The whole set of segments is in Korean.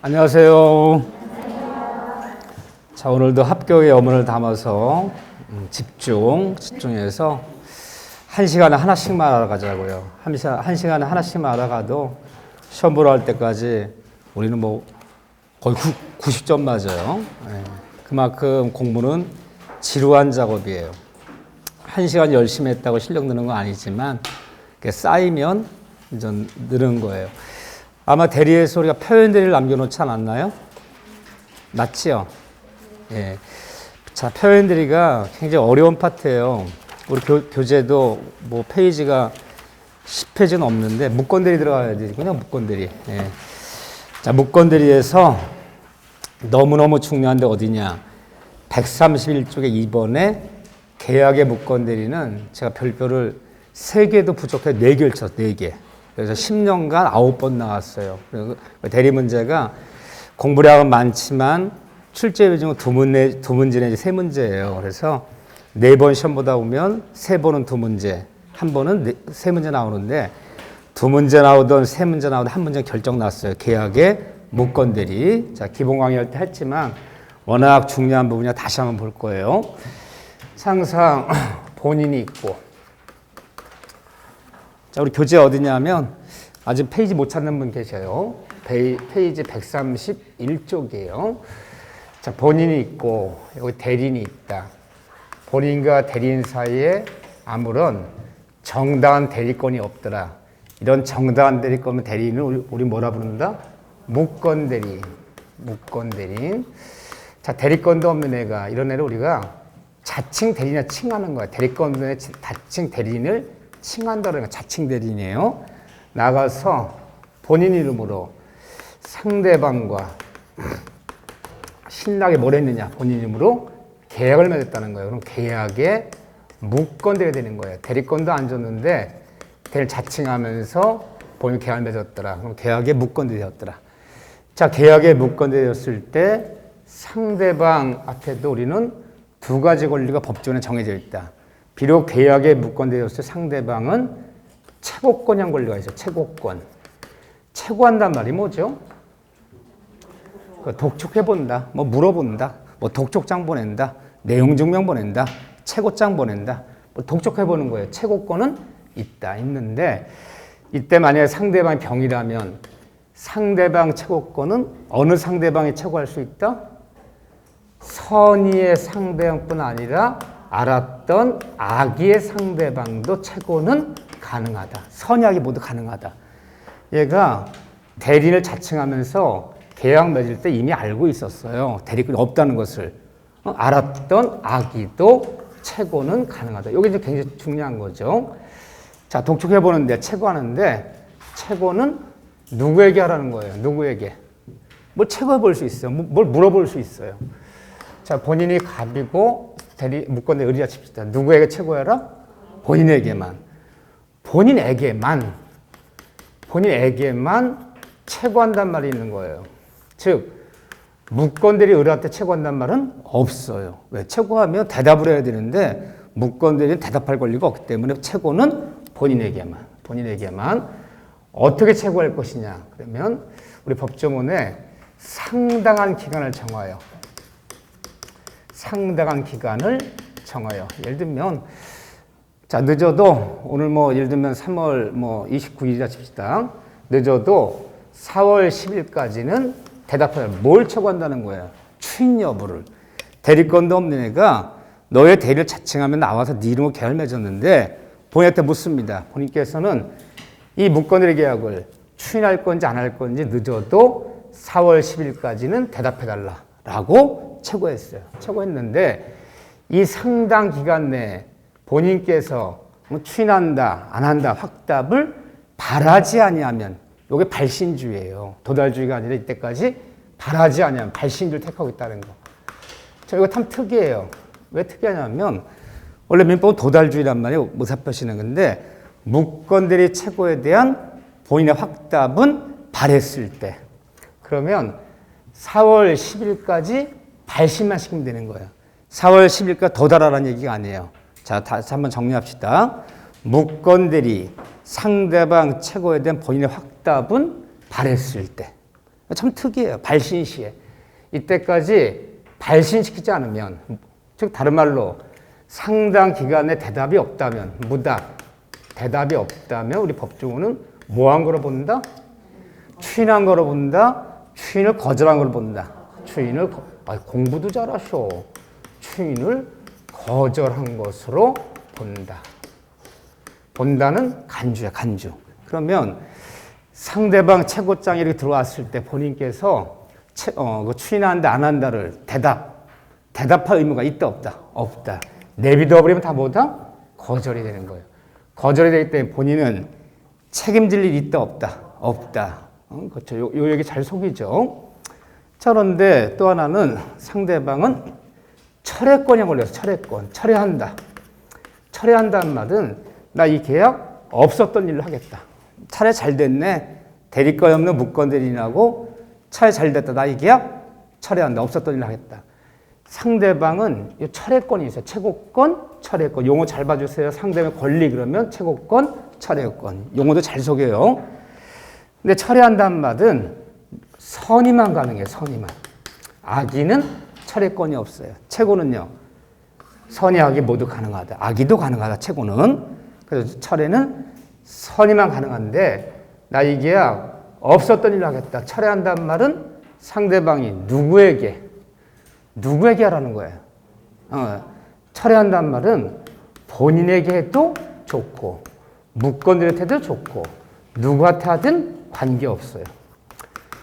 안녕하세요. 자, 오늘도 합격의 염원을 담아서 집중해서 한 시간에 하나씩만 알아가자고요. 한 시간에 하나씩만 알아가도 시험 보러 할 때까지 우리는 뭐 거의 90점 맞아요. 네. 그만큼 공부는 지루한 작업이에요. 한 시간 열심히 했다고 실력 느는 건 아니지만 쌓이면 좀 느는 거예요. 아마 대리에서 우리가 표현들을 남겨놓지 않았나요? 맞지요? 예. 자, 표현들이가 굉장히 어려운 파트예요. 우리 교재도 뭐 페이지가 10페이지는 없는데 묶건들이 들어가야 되군요. 묶건들이. 예. 자, 묶건들이에서 너무너무 중요한데 어디냐? 131쪽에 2번에 계약의 묶건들이는 제가 별표를 3개도 부족해 4개를 쳤어요. 4개. 그래서 10년간 9번 나왔어요. 대리 문제가 공부량은 많지만 출제 비중은 두 문제 내지 3문제예요. 그래서 4번 시험 보다 보면 3번은 2문제, 1번은 3문제 나오는데 2문제 나오던 3문제 나오던 1문제 결정 났어요. 계약의 무건 대리. 자, 기본 강의할 때 했지만 워낙 중요한 부분이라 다시 한번 볼 거예요. 항상 본인이 있고. 자, 우리 교재 어디냐면 아직 페이지 못 찾는 분 계셔요. 페이지 131쪽이에요. 자, 본인이 있고 여기 대리인이 있다. 본인과 대리인 사이에 아무런 정당한 대리권이 없더라. 이런 정당한 대리권은 대리인을 우리 뭐라 부른다? 무건대리. 무건대리인. 자, 대리권도 없는 애가 이런 애를 우리가 자칭 대리인을 칭하는 거야. 대리권 없는 애 자칭 대리인을 칭한다 그러니까 자칭 대리인이에요. 나가서 본인 이름으로 상대방과 신나게 뭘 했느냐? 본인 이름으로 계약을 맺었다는 거예요. 그럼 계약에 무건대리가 되는 거예요. 대리권도 안 줬는데 대리를 자칭하면서 본인 계약을 맺었더라. 그럼 계약에 무건대리 되었더라. 자, 계약에 무건대리 되었을 때 상대방 앞에도 우리는 두 가지 권리가 법조문에 정해져 있다. 비록 계약에 무건대리 되었을 때 상대방은 최고권이라는 권리가 있어요. 최고권. 최고한단 말이 뭐죠? 독촉해본다, 뭐 물어본다, 뭐 독촉장 보낸다, 내용 증명 보낸다, 최고장 보낸다, 뭐 독촉해보는 거예요. 최고권은 있는데 이때 만약에 상대방이 병이라면 상대방 최고권은 어느 상대방이 최고할 수 있다? 선의의 상대방뿐 아니라 알았던 악의의 상대방도 최고는 가능하다. 선의악이 모두 가능하다. 얘가 대리인을 자칭하면서 계약 맺을 때 이미 알고 있었어요. 대리권이 없다는 것을. 알았던 악의도 최고는 가능하다. 이게 이제 굉장히 중요한 거죠. 자, 독촉해보는데 최고하는데 최고는 누구에게 하라는 거예요? 누구에게? 뭘 최고해볼 수 있어요? 뭘 물어볼 수 있어요? 자, 본인이 갑이고 무건대 의리자 칩시다. 누구에게 최고해라? 본인에게만. 본인에게만 최고한단 말이 있는 거예요. 즉, 무건대리 의뢰한테 최고한단 말은 없어요. 왜? 최고하면 대답을 해야 되는데 무건대리는 대답할 권리가 없기 때문에 최고는 본인에게만. 어떻게 최고할 것이냐? 그러면 우리 법조문에 상당한 기간을 정하여. 예를 들면 자, 늦어도 오늘 뭐 예를 들면 3월 29일이라 칩시다. 늦어도 4월 10일까지는 대답해요. 뭘 최고한다는 거예요? 추인 여부를. 대리권도 없는 애가 너의 대리를 자칭하면 나와서 네 이름으로 계약을 맺었는데 본인한테 묻습니다. 본인께서는 이 무건대리 계약을 추인할 건지 안 할 건지 늦어도 4월 10일까지는 대답해달라라고 최고했는데 이 상당 기간 내에 본인께서 뭐 추인한다, 안 한다, 확답을 바라지 아니하면 이게 발신주의예요. 도달주의가 아니라 이때까지 바라지 아니하면 발신주의를 택하고 있다는 거. 이거 참 특이해요. 왜 특이하냐면 원래 민법은 도달주의란 말이에요. 무사표시는 건데 무건대리 최고에 대한 본인의 확답은 바랬을 때 그러면 4월 10일까지 발신만 시키면 되는 거예요. 4월 10일까지 도달하라는 얘기가 아니에요. 자, 다시 한번 정리합시다. 무건대리 상대방 최고에 대한 본인의 확답은 바랬을 때. 참 특이해요. 발신시에. 이때까지 발신시키지 않으면, 즉 다른 말로 상당 기간에 대답이 없다면, 무답, 대답이 없다면 우리 법조문은 뭐한 거로 본다? 추인한 거로 본다. 추인을 거절한 거로 본다. 공부도 잘하셔. 추인을 거절한 것으로 본다. 본다는 간주야, 간주. 그러면 상대방 최고장이 이렇게 들어왔을 때 본인께서 추인한다, 안 한다를 대답할 의무가 있다, 없다? 없다. 내비둬버리면 다 뭐다? 거절이 되는 거예요. 거절이 되기 때문에 본인은 책임질 일이 있다, 없다? 없다. 그렇죠. 요 얘기 잘 속이죠. 자, 그런데 또 하나는 상대방은 철회권에 걸려서 철회권, 철회한다. 철회한다는 말은 나 이 계약 없었던 일로 하겠다. 차례 잘 됐네. 대리권 없는 무권 대리인하고 차례 잘 됐다. 나 이 계약 철회한다. 없었던 일로 하겠다. 상대방은 이 철회권이 있어요. 최고권, 철회권. 용어 잘 봐주세요. 상대방의 권리 그러면 최고권, 철회권. 용어도 잘 속여요. 근데 철회한다는 말은 선의만 가능해요. 선의만. 악의는 철회권이 없어요. 최고는요. 선의 악의 모두 가능하다. 악의도 가능하다. 최고는. 그래서 철회는 선의만 가능한데 나 이 계약 없었던 일로 하겠다. 철회한다는 말은 상대방이 누구에게 하라는 거예요. 철회한다는 말은 본인에게 해도 좋고 무권들한테 해도 좋고 누구한테 하든 관계없어요.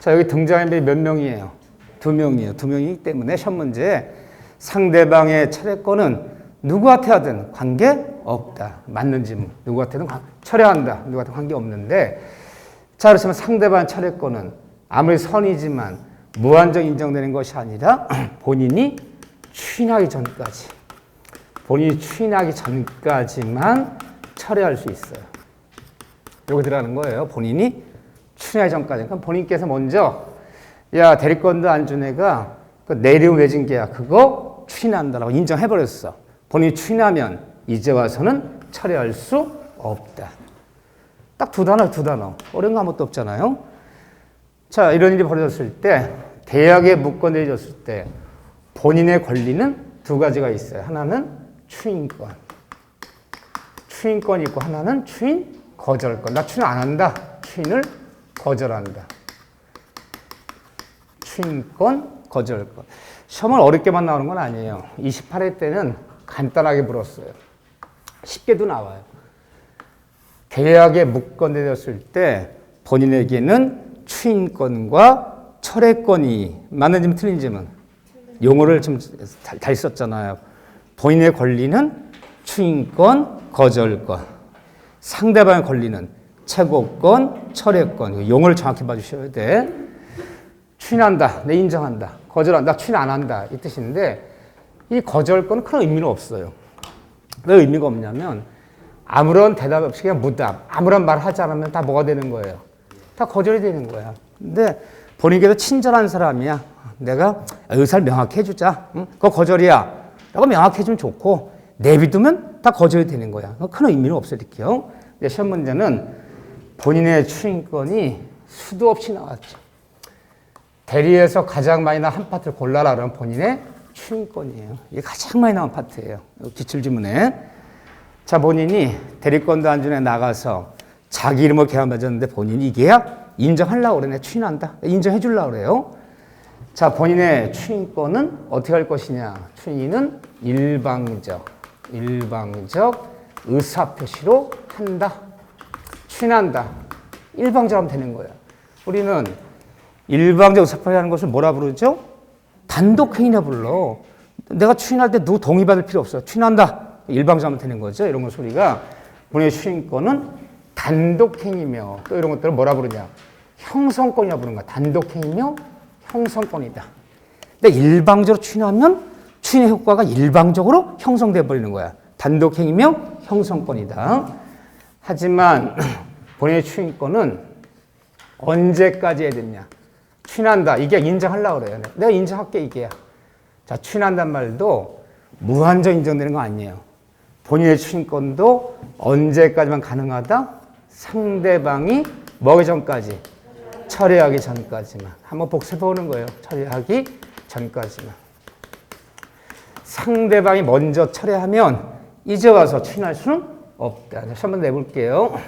자, 여기 등장인 분이 몇 명이에요? 2명이에요. 2명이기 때문에 시험 문제에 상대방의 철회권은 누구한테 하든 관계없다. 맞는 질문. 누구한테든 철회한다. 누구한테 관계없는데 자, 그렇지만 상대방 철회권은 아무리 선이지만 무한정 인정되는 것이 아니라 본인이 추인하기 전까지만 철회할 수 있어요. 여기 들어가는 거예요. 본인이 추인하기 전까지. 그러니까 본인께서 먼저 야, 대리권도 안 준 애가 그 내리움 외진 계약 그거 추인한다라고 인정해버렸어. 본인이 추인하면 이제 와서는 철회할 수 없다. 딱 두 단어. 어려운 거 아무것도 없잖아요. 자, 이런 일이 벌어졌을 때 대학에 무권해졌을 때 본인의 권리는 두 가지가 있어요. 하나는 추인권이 있고 하나는 추인 거절권. 나 추인 안 한다. 추인을 거절한다. 추인권, 거절권. 시험은 어렵게만 나오는 건 아니에요. 28회 때는 간단하게 물었어요. 쉽게도 나와요. 계약에 무권되었을 때 본인에게는 추인권과 철회권이 맞는 질문 틀린 질문 용어를 좀 잘 썼잖아요. 본인의 권리는 추인권, 거절권. 상대방의 권리는 최고권, 철회권. 용어를 정확히 봐주셔야 돼. 추인한다. 내 인정한다. 거절한다. 나 추인 안 한다. 이 뜻인데 이 거절권은 큰 의미는 없어요. 왜 의미가 없냐면 아무런 대답 없이 그냥 무답. 아무런 말 하지 않으면 다 뭐가 되는 거예요? 다 거절이 되는 거야. 근데 본인께서 친절한 사람이야. 내가 의사를 명확히 해주자. 응? 그거 거절이야. 라고 명확히 해주면 좋고 내비두면 다 거절이 되는 거야. 큰 의미는 없어요. 이렇게요. 근데 시험 문제는 본인의 추인권이 수도 없이 나왔죠. 대리에서 가장 많이 나온 한 파트를 골라라 그러면 본인의 추인권이에요. 이게 가장 많이 나온 파트예요. 기출지문에. 자, 본인이 대리권도 안 주네 나가서 자기 이름으로 계약 맺었는데 본인이 이 계약 인정하려고 그러네. 추인한다. 인정해 주려고 그래요. 자, 본인의 추인권은 어떻게 할 것이냐. 추인은 일방적 의사표시로 한다. 추인한다. 일방적으로 하면 되는 거예요. 우리는 일방적 의사표시하는 것을 뭐라 부르죠? 단독행위라 불러. 내가 추인할 때 누구 동의받을 필요 없어요. 추인한다. 일방적으로 하면 되는 거죠. 이런 거 소리가 본인의 추인권은 단독행위며 또 이런 것들을 뭐라 부르냐. 형성권이라 부르는 거야. 단독행위며 형성권이다. 근데 일방적으로 추인하면 추인의 효과가 일방적으로 형성돼 버리는 거야. 단독행위며 형성권이다. 하지만 본인의 추인권은 언제까지 해야 되냐. 추인한다. 이게 인정하려고 그래요. 내가 인정할게 이게야. 자, 추인한다는 말도 무한정 인정되는 거 아니에요. 본인의 추인권도 언제까지만 가능하다? 상대방이 뭐기 전까지? 철회하기 전까지만. 한번 복습해 보는 거예요. 철회하기 전까지만. 상대방이 먼저 철회하면 이제 와서 추인할 수는 없다. 다시 한번 내볼게요.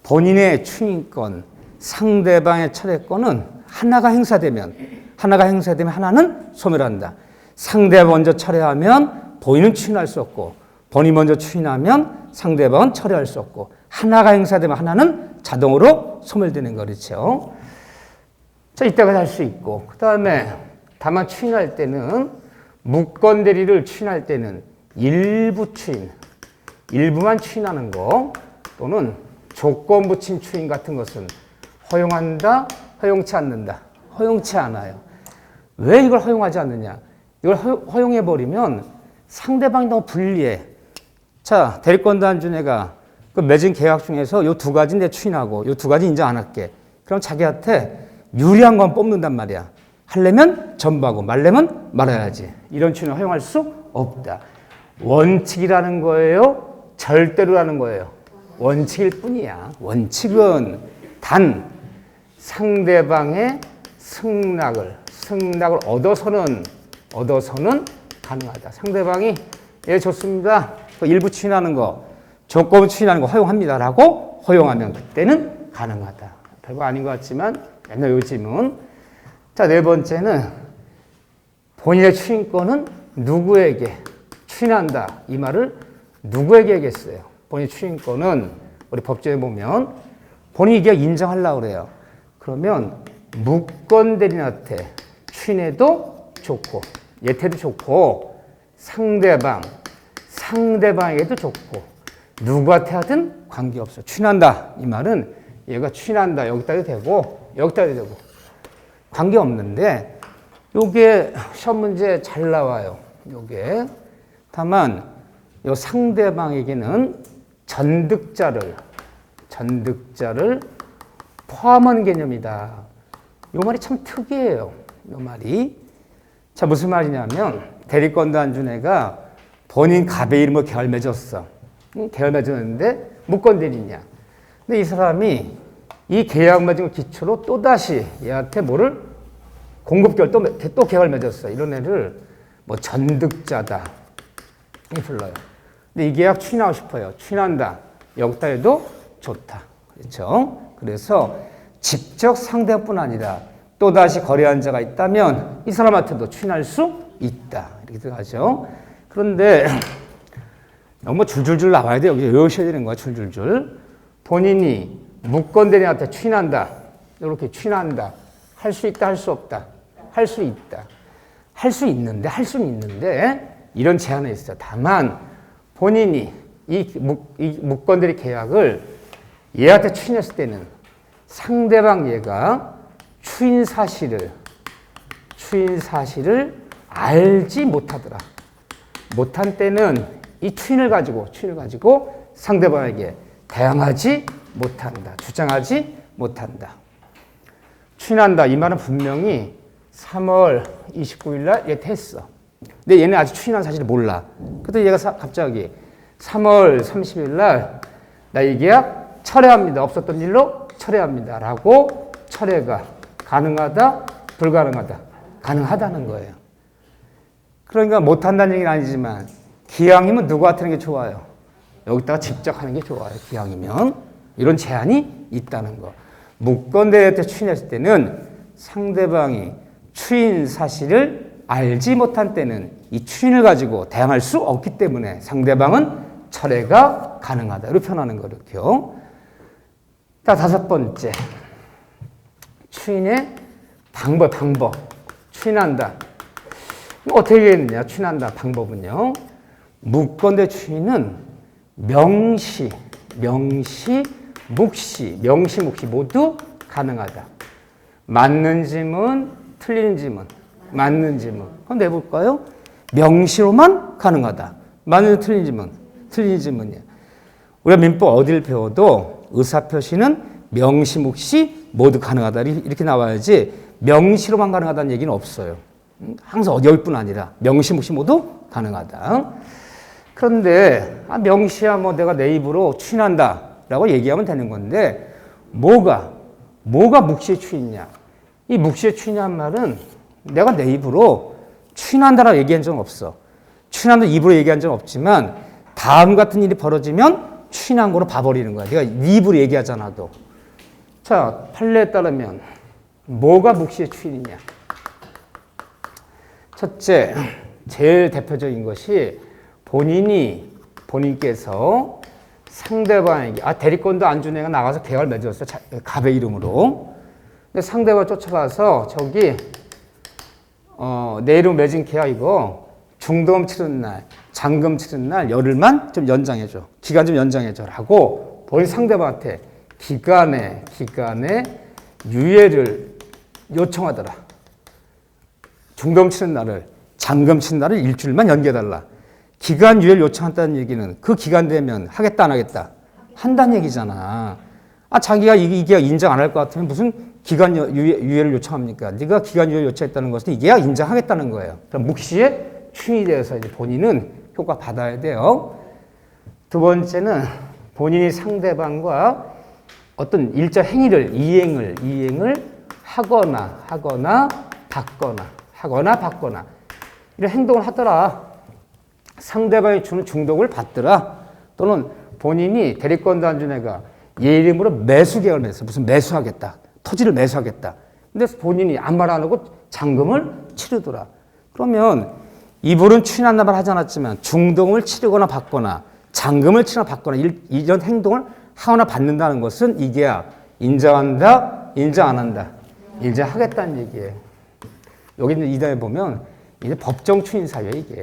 본인의 추인권, 상대방의 철회권은 하나가 행사되면 하나는 소멸한다. 상대가 먼저 철회하면 본인은 추인할 수 없고, 본인이 먼저 추인하면 상대방은 철회할 수 없고, 하나가 행사되면 하나는 자동으로 소멸되는 거, 그렇죠? 자, 이따가 할 수 있고, 그 다음에 다만 추인할 때는 무건 대리를 추인할 때는 일부 추인, 일부만 추인하는 거, 또는 조건 붙인 추인 같은 것은 허용한다, 허용치 않는다. 허용치 않아요. 왜 이걸 허용하지 않느냐? 이걸 허용해버리면 상대방이 너무 불리해. 자, 대리권도 안 준 애가 그 맺은 계약 중에서 요 두 가지 내 추인하고 요 두 가지 인정 안 할게. 그럼 자기한테 유리한 건 뽑는단 말이야. 하려면 전부하고 말려면 말아야지. 이런 추인을 허용할 수 없다. 원칙이라는 거예요? 절대로라는 거예요? 원칙일 뿐이야. 원칙은 단 상대방의 승낙을 얻어서는 가능하다. 상대방이 예 좋습니다. 일부 추인하는 거, 조건 추인하는 거 허용합니다라고 허용하면 그때는 가능하다. 별거 아닌 것 같지만 옛날 요즘은. 자, 네 번째는 본인의 추인권은 누구에게 추인한다. 이 말을 누구에게 얘기했어요? 본인 추인권은 우리 법조에 보면 본인이 이게 인정하려고 그래요. 그러면 무건 대리인한테 추인해도 좋고, 예태도 좋고, 상대방에게도 좋고, 누구한테 하든 관계없어. 추인한다. 이 말은 얘가 추인한다. 여기다 해도 되고, 여기다 해도 되고. 관계없는데, 요게 시험 문제 잘 나와요. 요게. 다만, 요 상대방에게는 전득자를 포함한 개념이다. 요 말이 참 특이해요. 요 말이. 자, 무슨 말이냐면, 대리권도 안 준 애가 본인 갑의 이름으로 계약을 맺었어. 계약을 맺었는데, 무건 대리냐. 근데 이 사람이 이 계약 맺은 거 기초로 또다시 얘한테 뭐를 공급결 또 계약을 맺었어. 이런 애를 뭐 전득자다. 이 불러요. 근데 이 계약 추인하고 싶어요. 추인한다. 여기다 해도 좋다. 그렇죠? 그래서 직접 상대뿐 아니라 또다시 거래한 자가 있다면 이 사람한테도 추인할 수 있다. 이렇게 들어가죠. 그런데 너무 줄줄줄 나와야 돼요. 외우셔야 되는 거야. 줄줄줄. 본인이 무건 대리인한테 추인한다. 이렇게 추인한다. 할 수 있다. 할 수 없다. 할 수 있다. 할 수 있는데 이런 제한이 있어요. 다만 본인이 이 무건 대리 계약을 얘한테 추인했을 때는 상대방 얘가 추인 사실을 알지 못하더라. 못한 때는 이 추인을 가지고 상대방에게 대항하지 못한다. 주장하지 못한다. 추인한다. 이 말은 분명히 3월 29일 날 얘 했어. 근데 얘는 아직 추인한 사실을 몰라. 그때 얘가 갑자기 3월 30일 날 나 이 계약 철회합니다. 없었던 일로 철회합니다. 라고 철회가 가능하다, 불가능하다? 가능하다는 거예요. 그러니까 못한다는 얘기는 아니지만 기왕이면 누구한테 하는 게 좋아요? 여기다가 직접 하는 게 좋아요. 기왕이면. 이런 제한이 있다는 거. 무건 대리한테 추인했을 때는 상대방이 추인 사실을 알지 못한 때는 이 추인을 가지고 대항할 수 없기 때문에 상대방은 철회가 가능하다. 이렇게 표현하는 거 이렇게요. 자, 다섯 번째. 추인의 방법. 추인한다. 어떻게 했느냐? 추인한다. 방법은요. 무건대 추인은 명시, 묵시 모두 가능하다. 맞는 지문, 틀린 지문. 맞는 지문. 한번 내볼까요? 명시로만 가능하다. 맞는 틀린 지문이야. 우리가 민법 어딜 배워도 의사표시는 명시, 묵시 모두 가능하다. 이렇게 나와야지 명시로만 가능하다는 얘기는 없어요. 항상 여기뿐 아니라 명시, 묵시 모두 가능하다. 그런데 명시야 뭐 내가 내 입으로 추인한다 라고 얘기하면 되는 건데 뭐가 뭐가 묵시의 추인이냐? 이 묵시의 추인이란 말은 내가 내 입으로 추인한다라고 얘기한 적은 없어. 추인한다 입으로 얘기한 적은 없지만 다음 같은 일이 벌어지면 추인한 거로 봐버리는 거야. 내가 네 입으로 얘기하잖아도. 자, 판례에 따르면 뭐가 묵시의 추인이냐? 첫째, 제일 대표적인 것이 본인께서 상대방에게 대리권도 안 준 애가 나가서 계약을 맺었어요. 갑의 이름으로. 근데 상대방 쫓아가서 저기 내 이름 맺은 계약 이거 중도금 치르는 날, 잔금 치르는 날 열흘만 좀 연장해줘. 기간 좀 연장해줘라고 본인 상대방한테 기간에 유예를 요청하더라. 중도금 치르는 날을, 잔금 치르는 날을 일주일만 연기해달라. 기간 유예를 요청한다는 얘기는 그 기간 되면 하겠다 안 하겠다? 한다는 얘기잖아. 자기가 이 계약 인정 안 할 것 같으면 무슨 기간 유예를 요청합니까? 네가 기간 유예를 요청했다는 것은 이 계약 인정하겠다는 거예요. 그럼 묵시의 추인이 되어서 이제 본인은 효과 받아야 돼요. 두 번째는 본인이 상대방과 어떤 일자 행위를 이행을 하거나 받거나 이런 행동을 하더라. 상대방이 주는 중독을 받더라. 또는 본인이 대리권도 안 준 애가 얘 이름으로 매수 계약을 맺었어. 무슨 매수하겠다. 토지를 매수하겠다. 근데 본인이 아무 말 안 하고 잔금을 치르더라. 그러면 입으로는 추인한다는 말 하지 않았지만 중독을 치르거나 받거나 잔금을 치거나 받거나 이런 행동을 하거나 받는다는 것은 이 계약 인정한다, 인정 안 한다. 인정하겠다는 얘기예요. 여기 있는 이단에 보면 이제 법정 추인 사유예요, 이게.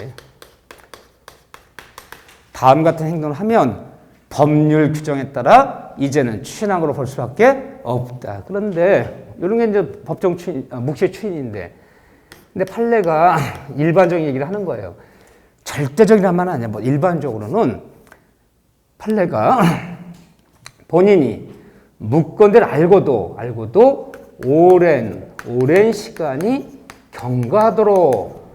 다음 같은 행동을 하면 법률 규정에 따라 이제는 추인한 거로 볼 수밖에 없다. 그런데 이런 게 이제 법정 추인, 묵시의 추인인데, 근데 판례가 일반적인 얘기를 하는 거예요. 절대적이란 말은 아니야. 뭐 일반적으로는 판례가 본인이 묵건대를 알고도 오랜 시간이 경과하도록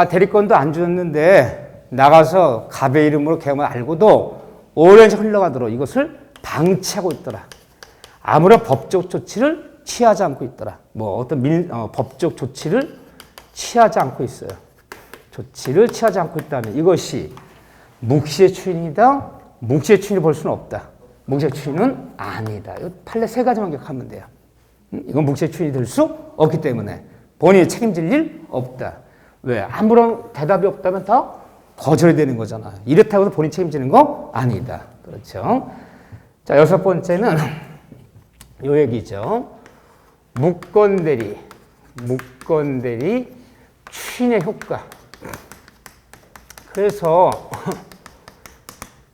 대리권도 안 주었는데 나가서 갑의 이름으로 계약을 알고도 오랜 시간 흘러가도록 이것을 방치하고 있더라. 아무런 법적 조치를 취하지 않고 있더라. 뭐 어떤 법적 조치를 취하지 않고 있어요. 조치를 취하지 않고 있다면 이것이 묵시의 추인이다. 묵시의 추인을 볼 수는 없다. 묵시의 추인은 아니다. 이 판례 세 가지만 기억하면 돼요. 이건 묵시의 추인이 될 수 없기 때문에 본인이 책임질 일 없다. 왜? 아무런 대답이 없다면 다 거절이 되는 거잖아. 이렇다고 해서 본인 책임지는 거 아니다. 그렇죠? 자, 여섯 번째는 요 얘기죠. 묵건대리 추인의 효과. 그래서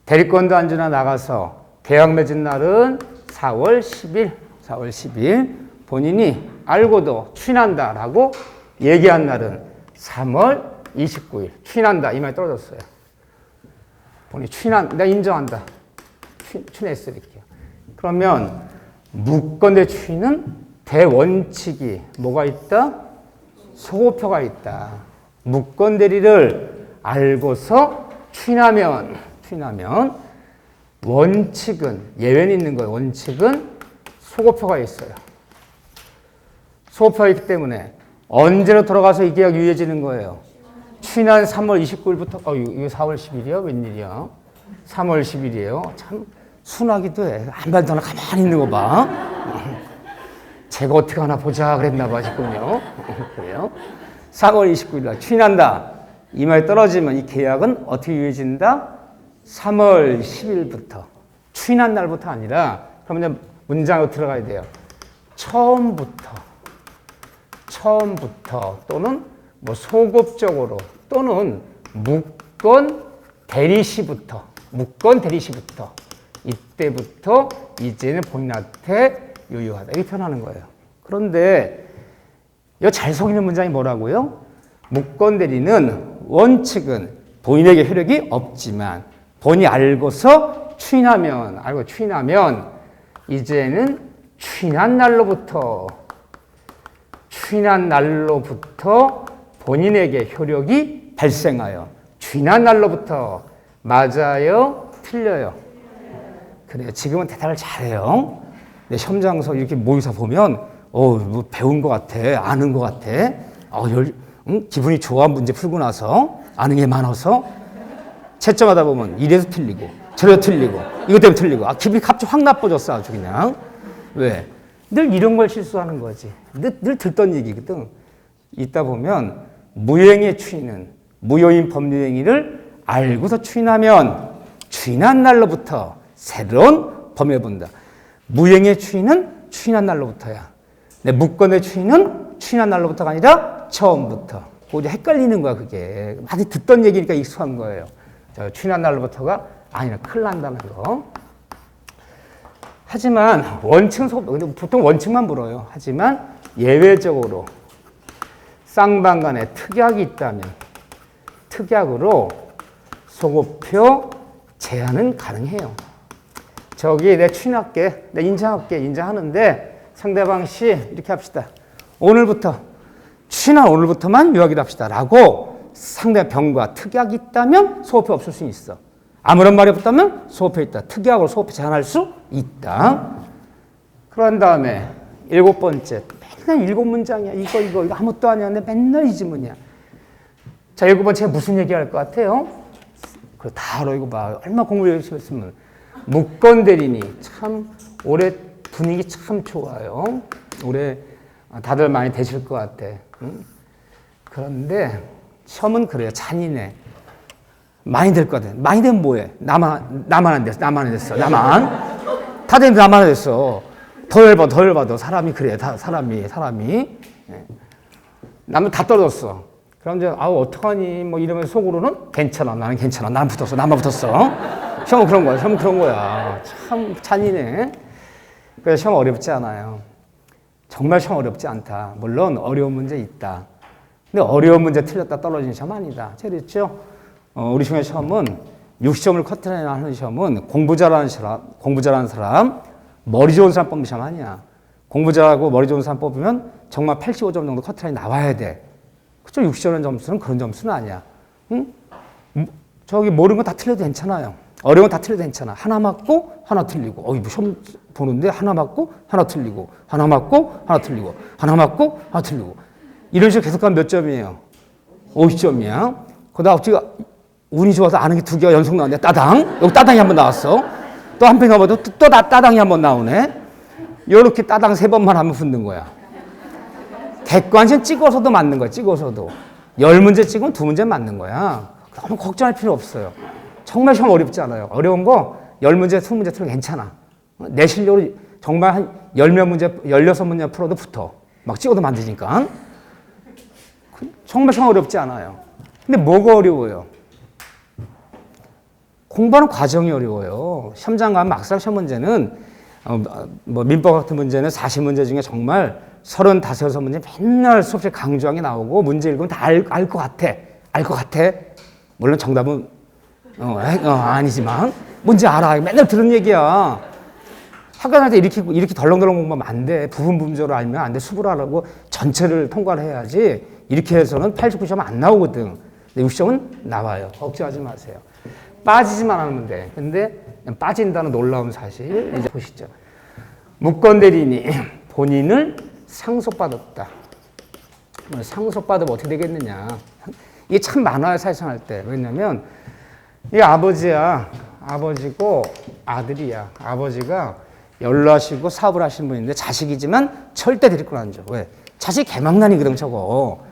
대리권도 안 주나 나가서 계약 맺은 날은 4월 10일 본인이 알고도 추인한다라고 얘기한 날은 3월 29일 추인한다 이 말이 떨어졌어요. 본인이 내가 인정한다. 추인했어 이렇게. 그러면 묵건대 추인은 대원칙이 뭐가 있다? 소고표가 있다. 묵건대리를 알고서 추인하면 원칙은 예외는 있는 거예요. 원칙은 소고표가 있어요. 소고표가 있기 때문에 언제로 돌아가서 이 계약 유예지는 거예요. 추인한 3월 29일부터 이거 4월 10일이야? 웬일이야? 3월 10일이에요. 참 순하기도 해. 한 발 더 가만히 있는 거 봐. 제가 어떻게 하나 보자 그랬나 봐 싶군요. 그래요? 3월 29일 날 추인한다. 이 말이 떨어지면 이 계약은 어떻게 유예진다? 3월 10일부터. 추인한 날부터 아니라 그러면 문장으로 들어가야 돼요. 처음부터 또는 뭐 소급적으로 또는 묵건 대리시부터 이때부터 이제는 본인한테 유효하다 이렇게 표현하는 거예요. 그런데 이거 잘 속이는 문장이 뭐라고요? 묵건 대리는 원칙은 본인에게 효력이 없지만 본인이 알고서 추인하면 이제는 추인한 날로부터 본인에게 효력이 발생하여 추인한 날로부터 맞아요? 틀려요? 그래요. 지금은 대답을 잘해요. 내 시험 장소 이렇게 모의사 보면 뭐 배운 것 같아, 아는 것 같아. 기분이 좋아 문제 풀고 나서 아는 게 많아서 채점하다 보면 이래서 틀리고 저래서 틀리고 이것 때문에 틀리고 기분이 갑자기 확 나빠졌어 아주 그냥. 왜? 늘 이런 걸 실수하는 거지. 늘 듣던 얘기거든. 있다 보면 무행의 추인은 무효인 법률행위를 알고서 추인하면 추인한 날로부터 새로운 범위를 본다. 무행의 추인은 추인한 날로부터야. 근데 무건의 추인은 추인한 날로부터가 아니라 처음부터. 그거 헷갈리는 거야 그게. 많이 듣던 얘기니까 익숙한 거예요. 추인한 날로부터가 아니라 큰일 난다는 거. 하지만 보통 원칙만 물어요. 하지만 예외적으로 쌍방간에 특약이 있다면 특약으로 소급표 제한은 가능해요. 저기 내 추인할게, 내 인정하는데 상대방 씨 이렇게 합시다. 오늘부터 추인한 오늘부터만 유하기로 합시다 라고 상대방과 특약이 있다면 소급표 없을 수 있어. 아무런 말이 없다면 소급표 있다. 특약으로 소급표 제한할 수 있다. 그런 다음에 7번째 맨날 7문장이야. 이거 아무것도 아니야. 맨날 이 지문이야. 자, 7번째 무슨 얘기할 것 같아요? 그거 다 알아. 이거 봐. 얼마나 공부 열심히 했으면. 무건 대리니 참 올해 분위기 참 좋아요. 올해 다들 많이 되실 것 같아. 응? 그런데 시험은 그래요. 잔인해. 많이 될 것 같아. 많이 되면 뭐해? 나만 안 됐어. 나만. 다 되면 나만 안 됐어. 더 열받아. 사람이 그래. 사람이. 나는 다 떨어졌어. 그럼 이제, 어떡하니? 뭐 이러면서 속으로는 괜찮아. 나는 괜찮아. 나만 붙었어. 시험은 그런 거야. 참 잔인해. 그래서 시험 어렵지 않아요. 정말 시험 어렵지 않다. 물론 어려운 문제 있다. 근데 어려운 문제 틀렸다 떨어지는 시험 아니다. 그렇죠? 우리 중에 시험은 60점을 커트라인 하는 시험은 공부 잘하는 사람, 머리 좋은 사람 뽑는 시험 아니야. 공부 잘하고 머리 좋은 사람 뽑으면 정말 85점 정도 커트라인 나와야 돼. 그쵸? 60점 점수는 그런 점수는 아니야. 응? 저기 모르는 거 다 틀려도 괜찮아요. 어려운 거 다 틀려도 괜찮아. 하나 맞고 하나 틀리고. 뭐 시험 보는데 하나 맞고 하나 틀리고. 하나 맞고 하나 틀리고. 하나 맞고 하나 틀리고. 이런 식으로 계속 가면 몇 점이에요? 50점이야. 그러다 어찌가 운이 좋아서 아는 게 2개가 연속 나왔네. 따당. 여기 따당이 한 번 나왔어. 또 한 번 가봐도 또 따당이 한 번 나오네. 이렇게 따당 3번만 하면 붙는 거야. 객관식 찍어서도 맞는 거야. 찍어서도. 10문제 찍으면 2문제 맞는 거야. 너무 걱정할 필요 없어요. 정말 시험 어렵지 않아요. 어려운 거 10문제, 20문제 틀면 괜찮아. 내 실력으로 정말 한 10몇 문제, 16문제 풀어도 붙어. 막 찍어도 만드니까. 정말 시험 어렵지 않아요. 근데 뭐가 어려워요? 공부하는 과정이 어려워요. 시험장 가면 막상 시험 문제는 민법 같은 문제는 40문제 중에 정말 35문제 맨날 수업실 강조한 게 나오고 문제 읽으면 다 알 것 같아. 알 것 같아. 물론 정답은 아니지만 뭔지 알아. 맨날 들은 얘기야. 학교 다닐 때 이렇게 덜렁덜렁 공부하면 안 돼. 부분적으로 알면 안 돼. 수불하라고 전체를 통과를 해야지. 이렇게 해서는 89점 안 나오거든. 근데 60점은 나와요. 걱정하지 마세요. 빠지지만 않으면 돼. 근데 빠진다는 놀라운 사실 이제 보시죠. 무건 대리인이 본인을 상속받았다. 상속받으면 어떻게 되겠느냐. 이게 참 많아요. 사회생활 때. 왜냐면 이 아버지야. 아버지고 아들이야. 아버지가 연로하시고 사업을 하시는 분인데 자식이지만 절대 데리고 안 줘. 왜? 자식 개망난이거든 저거.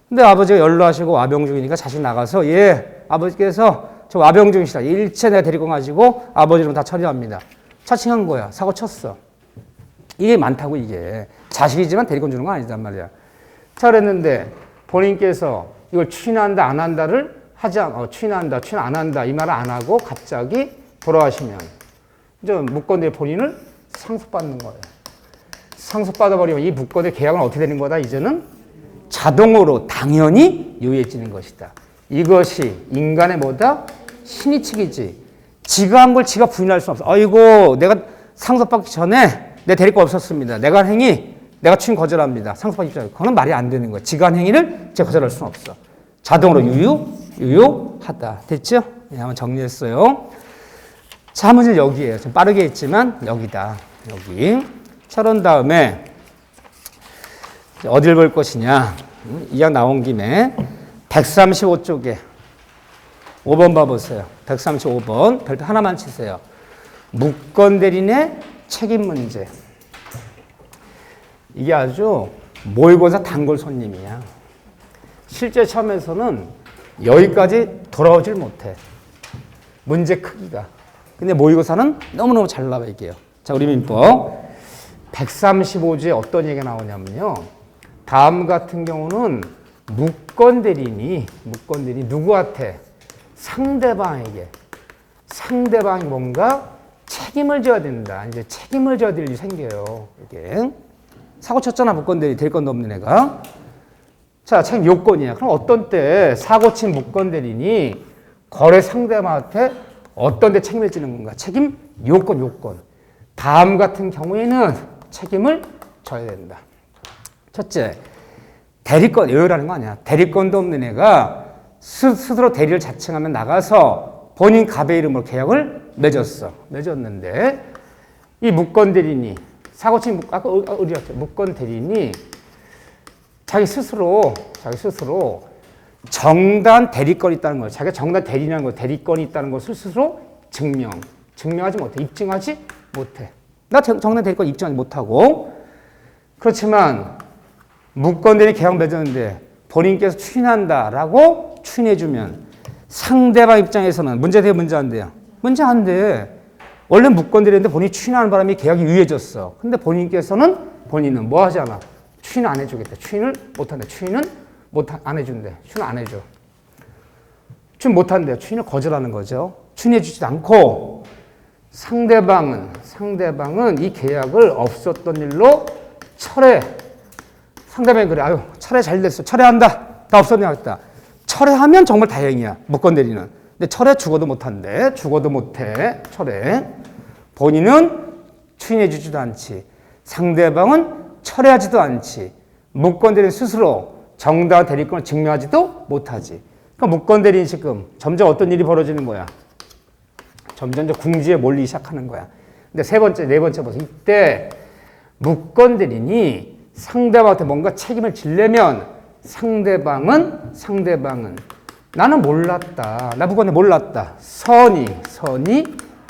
근데 아버지가 연로하시고 와병 중이니까 자식 나가서 아버지께서 저 와병 중이시다. 일체 내가 데리고 가지고 아버지는 다 처리합니다. 차칭한 거야. 사고 쳤어. 이게 많다고 이게. 자식이지만 데리고 주는 건 아니단 말이야. 자 그랬는데 본인께서 이걸 추인한다 안 한다를 추인한다 추인 안 한다 이 말을 안 하고 갑자기 돌아가시면 이제 무건대 본인을 상속받는 거예요. 상속받아버리면 이 무건의 계약은 어떻게 되는 거다? 이제는 자동으로 당연히 유효해지는 것이다. 이것이 인간의 뭐다? 신의칙이지. 지가 한 걸 지가 부인할 수 없어. 아이고 내가 상속받기 전에 내 데리고 없었습니다. 내가 한 행위 내가 추인 거절합니다. 상속받기 전에. 그거는 말이 안 되는 거야. 지가 한 행위를 제가 거절할 수는 없어. 자동으로 유효하다. 됐죠? 네, 한번 정리했어요. 자, 문제는 여기에요. 좀 빠르게 했지만 여기다. 여기. 자, 그런 다음에 어딜 볼 것이냐. 이왕 나온 김에 135쪽에 5번 봐보세요. 135번. 별표 하나만 치세요. 무권 대리인의 책임 문제. 이게 아주 모의고사 단골 손님이야. 실제 시험에서는 여기까지 돌아오질 못해. 문제 크기가. 근데 모의고사는 너무너무 잘 나와 있게요. 자, 우리 민법 135조에 어떤 얘기가 나오냐면요. 다음 같은 경우는 무권 대리인이 누구한테? 상대방에게. 상대방이 뭔가 책임을 져야 된다. 이제 책임을 져야 될 일이 생겨요. 이게. 사고 쳤잖아, 무권 대리. 될 건도 없는 애가. 자, 책임 요건이야. 그럼 어떤 때 사고 친 무권 대리인이 거래 상대방한테 어떤 데 책임을 지는 건가? 책임 요건. 다음 같은 경우에는 책임을 져야 된다. 첫째, 대리권, 여유라는 거 아니야. 대리권도 없는 애가 스스로 대리를 자청하면 나가서 본인 갑의 이름으로 계약을 맺었는데, 이 무권 대리인이, 사고친, 아까 어디였죠? 무권 대리인이 자기 스스로 정당 대리권이 있다는 걸, 자기가 정당 대리라는 거, 대리권이 있다는 것을 스스로 증명하지 못해. 입증하지 못해. 나 정당 대리권 입증하지 못하고, 그렇지만 무권 대리 계약 맺었는데 본인께서 추인한다라고 추인해주면 상대방 입장에서는 문제 돼요, 문제 안 돼요? 문제 안 돼. 원래 무권 대리인데 본인이 추인하는 바람에 계약이 유예졌어. 근데 본인은 뭐 하지 않아? 추인 안 해주겠다. 추인을 못한다. 안 해준대. 추인 안 해줘. 추인 못한대요. 추인을 거절하는 거죠. 추인해주지도 않고 상대방은 이 계약을 없었던 일로 철회. 상대방이 그래. 아유, 철회 잘 됐어. 철회한다. 다 없었냐 했다. 철회하면 정말 다행이야. 무권 대리는. 근데 철회 죽어도 못한대. 죽어도 못해. 철회. 본인은 추인해주지도 않지. 상대방은 철회하지도 않지. 무권 대리는 스스로 정당 대리권을 증명하지도 못하지. 그러니까 무권 대리는 지금 점점 어떤 일이 벌어지는 거야? 점점 궁지에 몰리기 시작하는 거야. 근데 네 번째 보세요. 이때 무권 대리인이 상대방한테 뭔가 책임을 지려면 상대방은 나는 몰랐다. 나 무권 대리 몰랐다. 선이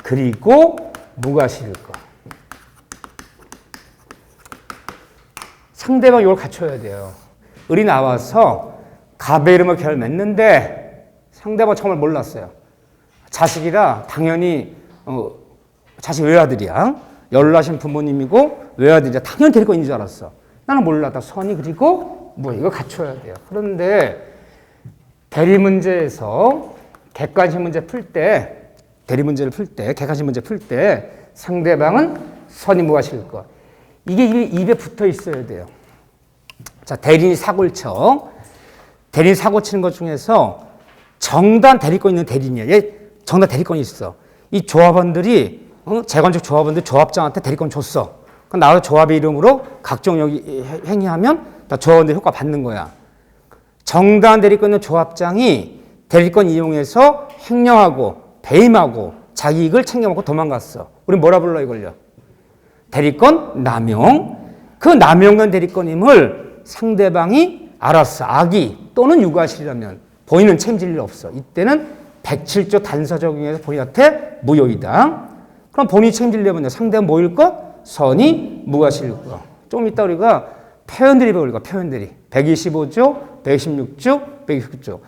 그리고 무과실일 거. 상대방이 이걸 갖춰야 돼요. 을이 나와서 갑의 이름을 계약을 맺는데 상대방 정말 몰랐어요. 자식이라 당연히 자식 외아들이야. 연로하신 부모님이고 외아들이야. 당연히 대리권인 줄 알았어. 나는 몰랐다. 선이 그리고 이거 갖춰야 돼요. 그런데 대리 문제에서 객관식 문제 풀 때, 객관식 문제 풀 때 상대방은 선이 무과실일 거. 이게 입에 붙어 있어야 돼요. 자, 대리인이 사고를 쳐. 대리인 사고 치는 것 중에서 정당 대리권 있는 대리인이야. 얘 정당 대리권이 있어. 이 조합원들이, 재건축 조합원들 조합장한테 대리권 줬어. 그럼 나와서 조합의 이름으로 각종 행위하면 다 조합원들 효과 받는 거야. 정당 대리권 있는 조합장이 대리권 이용해서 횡령하고 배임하고 자기 이익을 챙겨먹고 도망갔어. 우리 뭐라 불러 이걸요? 대리권 남용. 그 남용된 대리권임을 상대방이 알았어. 악의 또는 유과실이라면 본인은 책임질 일 없어. 이때는 107조 단서 적용해서 본인한테 무효이다. 그럼 본인이 책임지려면 상대는 뭐일 것? 선이 무과실일 것. 좀 이따 우리가 표현들이 배울 거. 표현들이 125조, 116조, 129조.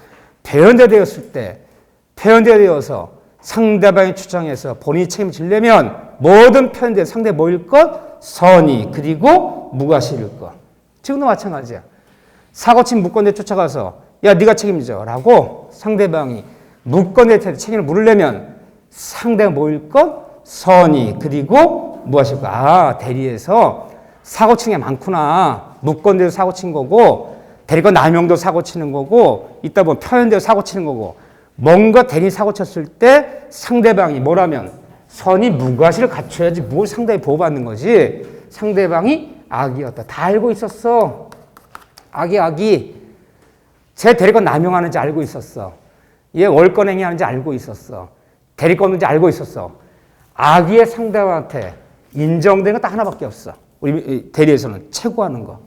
표현대 되었을 때 표현대 되어서 상대방이 주장해서 본인이 책임지려면 모든 표현대 상대 뭐일 것? 선이 그리고 무과실일 것. 지금도 마찬가지야. 사고친 무권대 쫓아가서 야 네가 책임져 라고 상대방이 무권대한테 책임을 물으려면 상대가 뭐일 것? 선이 그리고 무과실일 것. 아, 대리에서 사고친 게 많구나. 무권대도 사고친 거고 대리권 남용도 사고치는 거고 이따 보면 표현대도 사고치는 거고 뭔가 대리 사고쳤을 때 상대방이 뭐라면 선이 무과실을 갖춰야지 뭘 상대방이 보호받는 거지. 상대방이 악이었다. 다 알고 있었어. 악이. 제 대리권 남용하는지 알고 있었어. 얘 월권행위 하는지 알고 있었어. 대리권 없는지 알고 있었어. 악의의 상대방한테 인정되는 건 딱 하나밖에 없어. 우리 대리에서는 최고하는 거.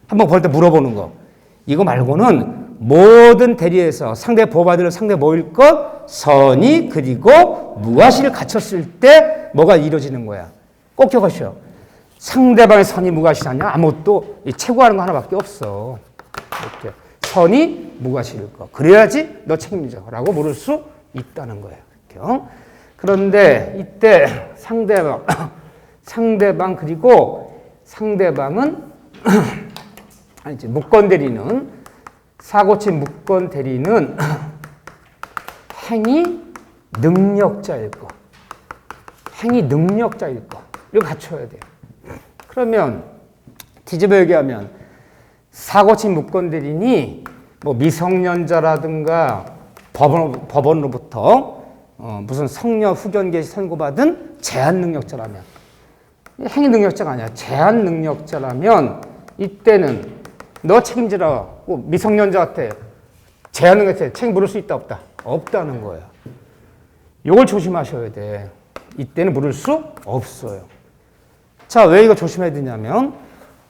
한번 볼 때 물어보는 거. 이거 말고는 모든 대리에서 상대 보호받을 상대 뭐일 것? 선의 그리고 무과실을 갖췄을 때 뭐가 이루어지는 거야. 꼭 기억하시오. 상대방의 선의 무과실하냐? 아무것도 최고하는 거 하나밖에 없어. 이렇게. 선의 무과실일 거. 그래야지 너 책임져라고 물을 수 있다는 거예요. 이렇게. 그런데 이때 상대방 그리고 상대방은 아니지 무권 대리는 사고친 무권 대리는 행위 능력자일 거. 행위 능력자일 거. 이거 갖춰야 돼요. 그러면 뒤집어 얘기하면 사고친 무권 대리인이 뭐 미성년자라든가 법원으로부터 무슨 성녀 후견 개시 선고받은 제한 능력자라면 행위 능력자가 아니야. 제한 능력자라면 이때는 너 책임지라고 미성년자한테 제한 능력자한테 책임 물을 수 있다 없다? 없다는 거야. 이걸 조심하셔야 돼. 이때는 물을 수 없어요. 자, 왜 이거 조심해야 되냐면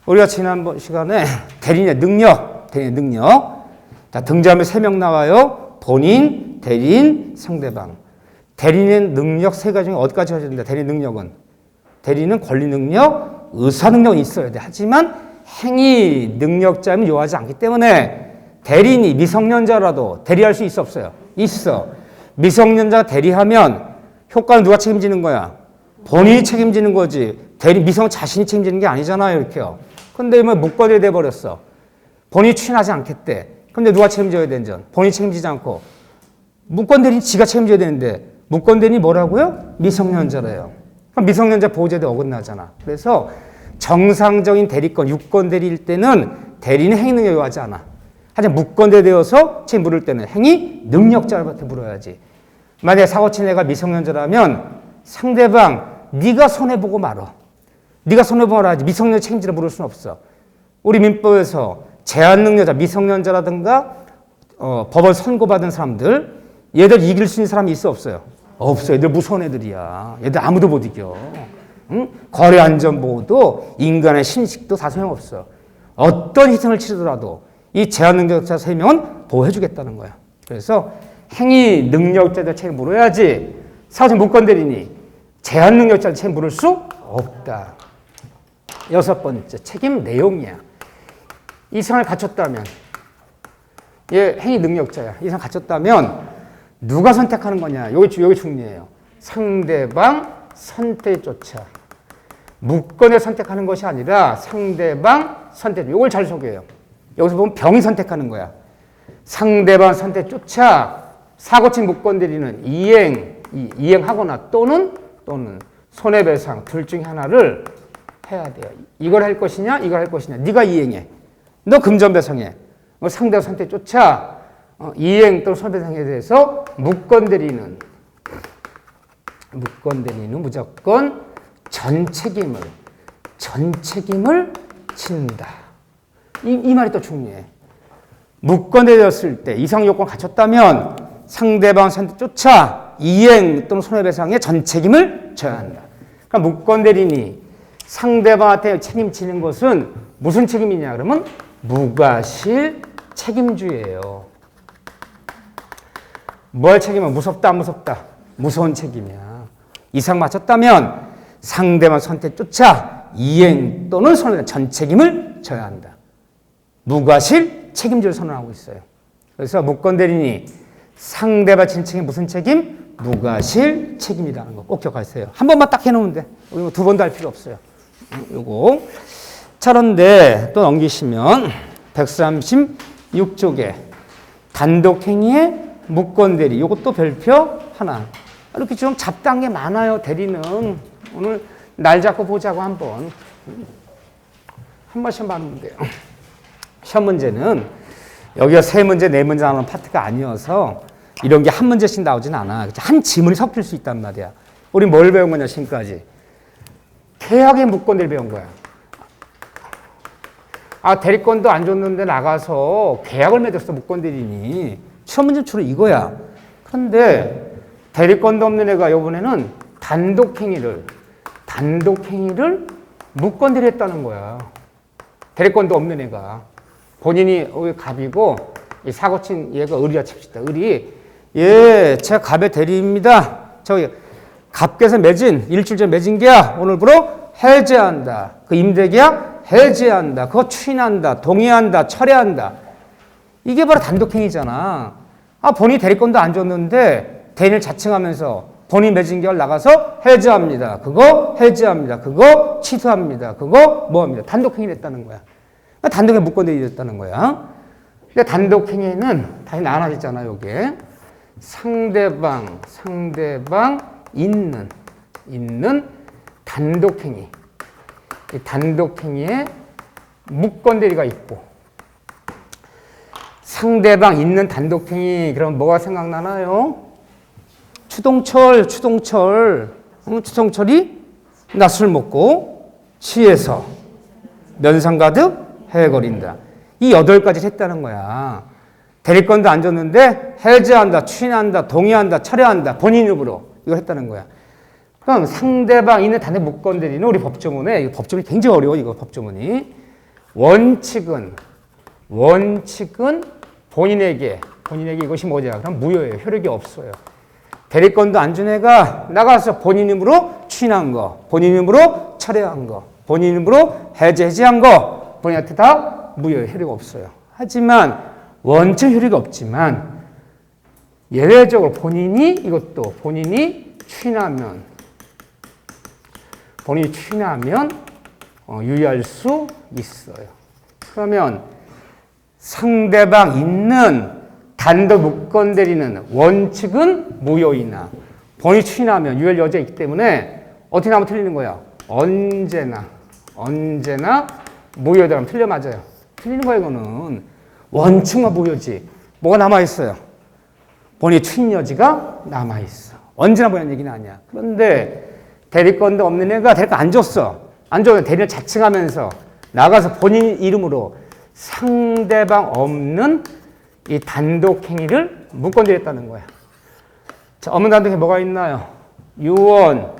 우리가 지난번 시간에 대리인의 능력. 자, 등장하면 3명 나와요. 본인, 대리인, 상대방. 대리인의 능력 3가지 중에 어디까지 해야 된다? 대리인 능력은. 대리인은 권리 능력, 의사 능력이 있어야 돼. 하지만 행위 능력자면 요하지 않기 때문에 대리인이 미성년자라도 대리할 수 있어 없어요? 있어. 미성년자 대리하면 효과는 누가 책임지는 거야? 본인이 책임지는 거지. 미성 자신이 책임지는 게 아니잖아요. 이렇게요. 근데 뭐 무권이 돼버렸어. 본인이 추진하지 않겠대. 근데 누가 책임져야 되는지 본인이 책임지지 않고 무권 대리인 지가 책임져야 되는데 무권 대리인이 뭐라고요? 미성년자래요. 그럼 미성년자 보호제도 어긋나잖아. 그래서 정상적인 대리권, 유권 대리일 때는 대리는 행위 능력이 요하지 않아. 하지만 무권대 되어서 책임 물을 때는 행위 능력자한테 물어야지. 만약에 사고친 애가 미성년자라면 상대방 네가 손해보고 말어. 네가 손해보고 말아야지. 미성년자 책임지라 물을 수는 없어. 우리 민법에서 제한 능력자, 미성년자라든가 법원 선고받은 사람들 얘들 이길 수 있는 사람이 있어 없어요? 없어. 얘들 무서운 애들이야. 얘들 아무도 못 이겨. 응? 거래안전보호도 인간의 신식도 다 소용없어. 어떤 희생을 치르더라도 이 제한 능력자 3명은 보호해주겠다는 거야. 그래서 행위 능력자들 책임 물어야지 사고친 무권 대리니 제한 능력자들 책임 물을 수 없다. 6번째, 책임 내용이야. 이상을 갖췄다면, 얘 행위 능력자야. 이상 갖췄다면 누가 선택하는 거냐? 여기 중요해요. 상대방 선택조차. 무권을 선택하는 것이 아니라 상대방 선택. 이걸 잘 소개해요. 여기서 보면 병이 선택하는 거야. 상대방 선택조차 사고친 무권 대리는 이행하거나 또는 손해배상 둘 중에 하나를 해야 돼요. 이걸 할 것이냐, 이걸 할 것이냐. 네가 이행해. 너 금전배상해. 상대방 선택조차 이행 또는 손해배상에 대해서 무권 대리는 무조건 전 책임을 진다. 이 말이 또 중요해. 무권되었을 때 이상 요건 갖췄다면 상대방 선택조차 이행 또는 손해배상의 전 책임을 져야 한다. 그러니까 무권 대리인이 상대방한테 책임지는 것은 무슨 책임이냐 그러면 무과실 책임주예요. 뭘 책임은 무섭다 안 무섭다? 무서운 책임이야. 이상 맞췄다면 상대방 선택조차 이행 또는 손해배상 전 책임을 져야 한다. 무과실 책임주를 선언하고 있어요. 그래서 무권 대리인이 상대방 진책이 무슨 책임? 무과실 책임이라는 거 꼭 기억하세요. 한 번만 딱 해놓으면 돼. 두 번도 할 필요 없어요. 요거. 자, 그런데 또 넘기시면 136쪽에 단독행위의 무권 대리. 요것도 별표 하나. 이렇게 좀 잡다한 게 많아요. 대리는. 오늘 날 잡고 보자고 한 번씩 받으면 돼요. 시험 문제는 여기가 3문제, 4문제 나오는 파트가 아니어서 이런 게 한 문제씩 나오진 않아. 한 지문이 섞일 수 있단 말이야. 우리 뭘 배운 거냐, 지금까지? 계약의 무권대를 배운 거야. 대리권도 안 줬는데 나가서 계약을 맺었어, 무권대리니. 시험 문제는 주로 이거야. 그런데 대리권도 없는 애가 이번에는 단독행위를 무건대리 했다는 거야. 대리권도 없는 애가. 본인이 갑이고 이 사고 친 얘가 을이라 칩시다. 을이 예, 제가 갑의 대리입니다. 저기 갑께서 맺은 일주일 전 맺은 계약 오늘부로 해제한다. 그 임대계약 해제한다. 그거 추인한다. 동의한다. 철회한다. 이게 바로 단독행위잖아. 아, 본인이 대리권도 안 줬는데 대리를 자칭하면서 본인 맺은 계약 나가서 해제합니다. 그거 해제합니다. 그거 취소합니다. 그거 뭐합니다. 단독행위를 했다는 거야. 단독에 무건대리 됐다는 거야. 근데 단독행위는 다시 나눠지잖아, 요게. 상대방 있는 단독행위. 이 단독행위에 무건대리가 있고, 상대방 있는 단독행위, 그럼 뭐가 생각나나요? 추동철이 낮술 먹고 취해서 면상 가득 해거린다. 이 8가지를 했다는 거야. 대리권도 안 줬는데 해제한다, 추인한다, 동의한다, 철회한다. 본인 입으로 이걸 했다는 거야. 그럼 상대방 있는 단독 무건대리는 우리 법조문에, 이 법조문이 굉장히 어려워, 이거 법조문이. 원칙은 본인에게 이것이 뭐냐? 그럼 무효예요. 효력이 없어요. 대리권도 안 준 애가 나가서 본인 힘으로 추인한 거, 본인 힘으로 철회한 거, 본인 힘으로 해제한 거, 본인한테 다 무효예요. 효력 없어요. 하지만 원칙 효력이 없지만 예외적으로 본인이 추인하면 유의할 수 있어요. 그러면 상대방 있는 단독 무건대리는 원칙은 무효이나 본인이 추인하면 유효할 여지가 있기 때문에 어떻게 하면 틀리는 거야? 언제나 무효다 하면 틀려 맞아요. 틀리는 거야 이거는. 원칙만 무효지. 뭐가 남아있어요? 본인이 추인 여지가 남아있어. 언제나 무효한 얘기는 아니야. 그런데 대리권도 없는 애가 대리권 안 줬어. 안 줘도 대리를 자칭하면서 나가서 본인 이름으로 상대방 없는 이 단독행위를 무건대리했다는 거야. 자, 없는 단독행위 뭐가 있나요? 유언,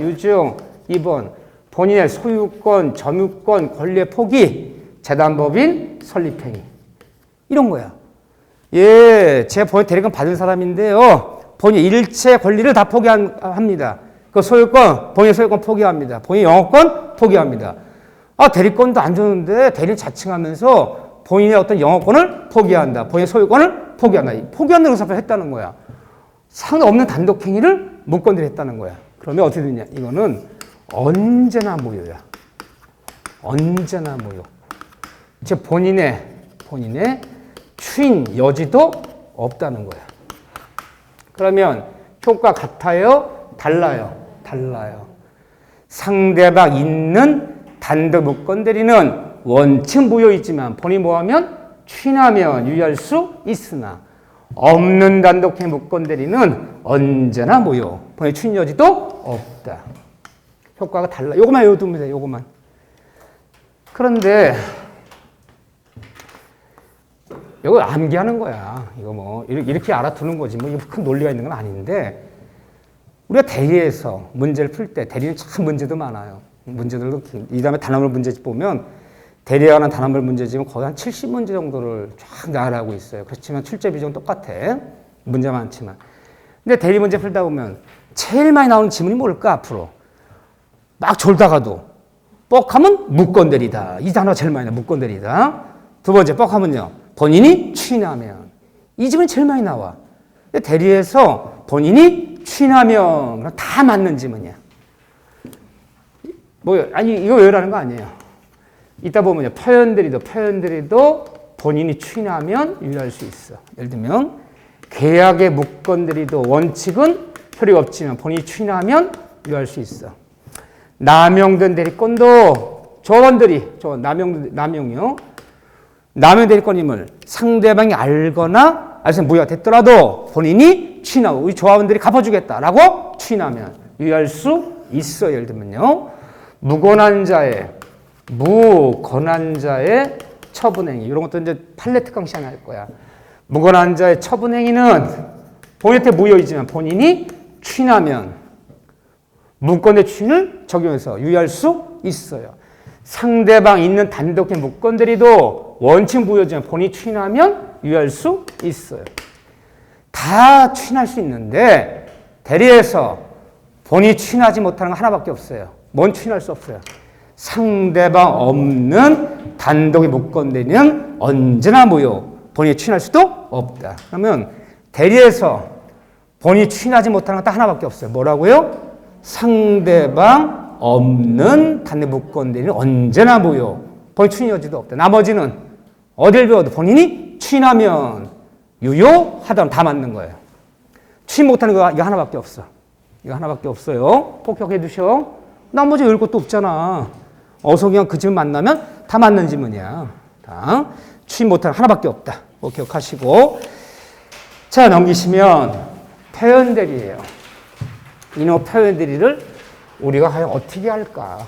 유증, 2번 본인의 소유권, 점유권, 권리의 포기, 재단법인 설립행위. 이런 거야. 예, 제가 본인 대리권 받은 사람인데요. 본인 일체 권리를 다 포기합니다. 그 소유권, 본인의 소유권 포기합니다. 본인의 영어권 포기합니다. 아, 대리권도 안 줬는데 대리 자칭하면서 본인의 어떤 영어권을 포기한다. 본인의 소유권을 포기한다. 포기하는 의사표를 했다는 거야. 상관없는 단독행위를 무건대리 했다는 거야. 그러면 어떻게 되냐? 이거는 언제나 무효야. 언제나 무효. 즉 본인의 추인 여지도 없다는 거야. 그러면 효과 같아요? 달라요? 달라요. 상대방 있는 단독 무건대리는 원칙 무효이지만 본인이 뭐하면 추인하면 유의할 수 있으나 없는 단독행위 무건대리는 언제나 무효. 본인의 추인 여지도 없다. 효과가 달라. 요것만 외워두면 돼요. 요것만. 그런데 이거 암기하는 거야. 이거 뭐 이렇게 알아두는 거지. 뭐 큰 논리가 있는 건 아닌데 우리가 대리에서 문제를 풀 때 대리는 참 문제도 많아요. 문제들도 이 다음에 단어물 문제집 보면 대리에 관한 단어물 문제집은 거의 한 70문제 정도를 쫙 나열하고 있어요. 그렇지만 출제 비중은 똑같아. 문제 많지만. 근데 대리 문제 풀다 보면 제일 많이 나오는 지문이 뭘까 앞으로? 막 졸다가도 뻑하면 무건대리다. 이 단어가 제일 많이 나와. 무건대리다. 두 번째 뻑하면요. 본인이 추인하면. 이 지문이 제일 많이 나와. 근데 대리에서 본인이 추인하면 다 맞는 지문이야. 아니 이거 외우라는 거 아니에요. 이따 보면요. 표현들이도 본인이 추인하면 유효할 수 있어. 예를 들면 계약의 무건대리도 원칙은 효력이 없지만 본인이 추인하면 유효할 수 있어. 남용된 대리권도 남용이요. 남용 대리권임을 상대방이 알거나 알면 무효가 됐더라도 본인이 추인하고 우리 조합원들이 갚아주겠다라고 추인하면 유효할 수 있어. 예를 들면요. 무권한 자의 처분행위. 이런 것도 이제 판례 특강 시간에 할 거야. 무권한 자의 처분행위는 본인한테 무효이지만 본인이 추인하면 무권대 추인을 적용해서 유의할 수 있어요. 상대방 있는 단독의 무권대리도 원칙 부여지면 본인이 추인하면 유의할 수 있어요. 다 추인할 수 있는데 대리에서 본인이 추인하지 못하는 거 하나밖에 없어요. 뭔 추인할 수 없어요? 상대방 없는 단독의 무권대리는 언제나 무효. 본인이 추인할 수도 없다. 그러면 대리에서 본인이 추인하지 못하는 건 딱 하나밖에 없어요. 뭐라고요? 상대방 없는 단독 무권대리는 언제나 무효. 본인 추인 여지도 없다. 나머지는 어딜 배워도 본인이 추인하면 유효하다면 다 맞는 거예요. 추인 못하는 거 이거 하나밖에 없어. 이거 하나밖에 없어요. 폭격해 두셔. 나머지 외울 것도 없잖아. 어서 그냥 그 집 만나면 다 맞는 지문이야. 다. 추인 못하는 하나밖에 없다. 기억하시고. 자, 넘기시면 표현대리예요. 이놈 표현대리를 우리가 과연 어떻게 할까?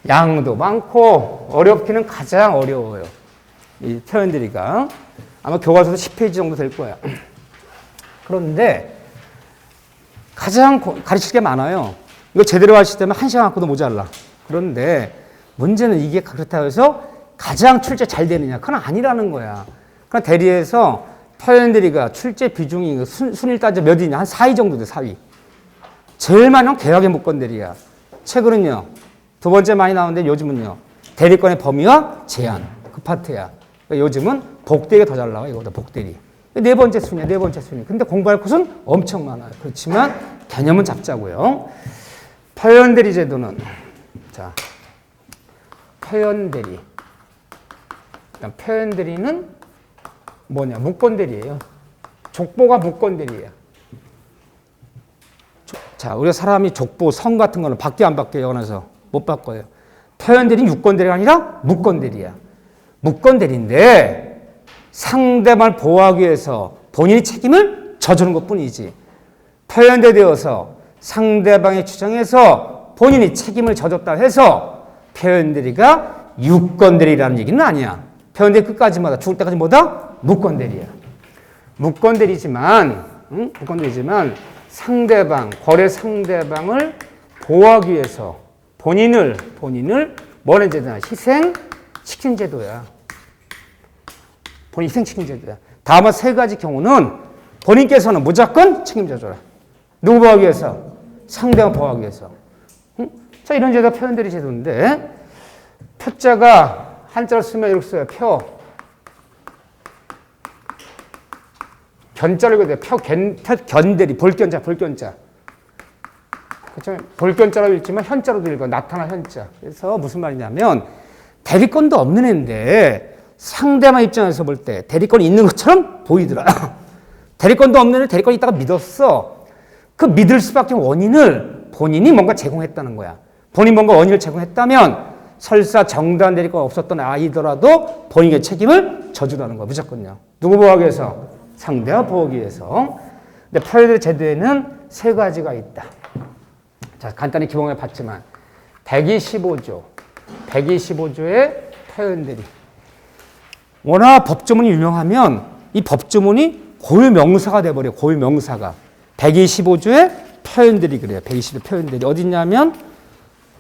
양도 많고 어렵기는 가장 어려워요. 이 표현대리가. 아마 교과서도 10페이지 정도 될 거야. 그런데 가장 가르칠 게 많아요. 이거 제대로 하실 때면 1시간 갖고도 모자라. 그런데 문제는 이게 그렇다고 해서 가장 출제 잘 되느냐? 그건 아니라는 거야. 그러니까 대리에서 표현대리가 출제 비중이 순위를 따져 몇 위냐? 한 4위 정도 돼, 4위. 제일 많이 나온 개혁의 무권대리야. 최근은요, 두 번째 많이 나오는데 요즘은요, 대리권의 범위와 제한. 그 파트야. 그러니까 요즘은 복대리가 더 잘 나와, 이거보다 복대리. 네 번째 순위야, 네 번째 순위. 근데 공부할 곳은 엄청 많아요. 그렇지만 개념은 잡자고요. 표현대리 제도는, 자, 표현대리. 일단 표현대리는 뭐냐? 무권대리예요. 족보가 무권대리예요. 자, 우리가 사람이 족보, 성 같은 거는 바뀌어 안 바뀌어요? 영어에서 못 바꿔요. 표현대리는 유권대리가 아니라 무권대리야. 무권대리인데 상대방을 보호하기 위해서 본인이 책임을 져주는 것뿐이지. 표현대리여서 상대방의 주장에서 본인이 책임을 져줬다 해서 표현대리가 유권대리라는 얘기는 아니야. 표현대리 끝까지마다 죽을 때까지 뭐다? 무권대리야. 무권대리지만 상대방, 거래 상대방을 보호하기 위해서 본인을 뭐라는 제도냐? 희생시킨 제도야. 본인 희생시킨 제도야. 다만 세 가지 경우는 본인께서는 무조건 책임져줘라. 누구 보호하기 위해서? 상대방 보호하기 위해서. 자, 이런 제도가 표현대리 제도인데 표자가 한자로 쓰면 이렇게 써요. 견자로 읽어야 돼. 견대리, 볼견자. 그렇죠? 볼견자라고 읽지만 현자로도 읽어. 나타나 현자. 그래서 무슨 말이냐면 대리권도 없는 애인데 상대방 입장에서 볼 때 대리권이 있는 것처럼 보이더라. 대리권도 없는 애 대리권이 있다가 믿었어. 그 믿을 수밖에 원인을 본인이 뭔가 제공했다는 거야. 본인이 뭔가 원인을 제공했다면 설사 정당한 대리권 없었던 아이더라도 본인의 책임을 져주라는 거야. 무조건요. 누구 보호하기 위해서? 상대와 보호하기 위해서. 근데 표현대리 제도에는 세 가지가 있다. 자, 간단히 기본을 봤지만 125조의 표현대리. 워낙 법조문이 유명하면 이 법조문이 고유명사가 돼버려요. 고유명사가. 125조의 표현대리 그래요. 125조 표현대리. 어디 있냐면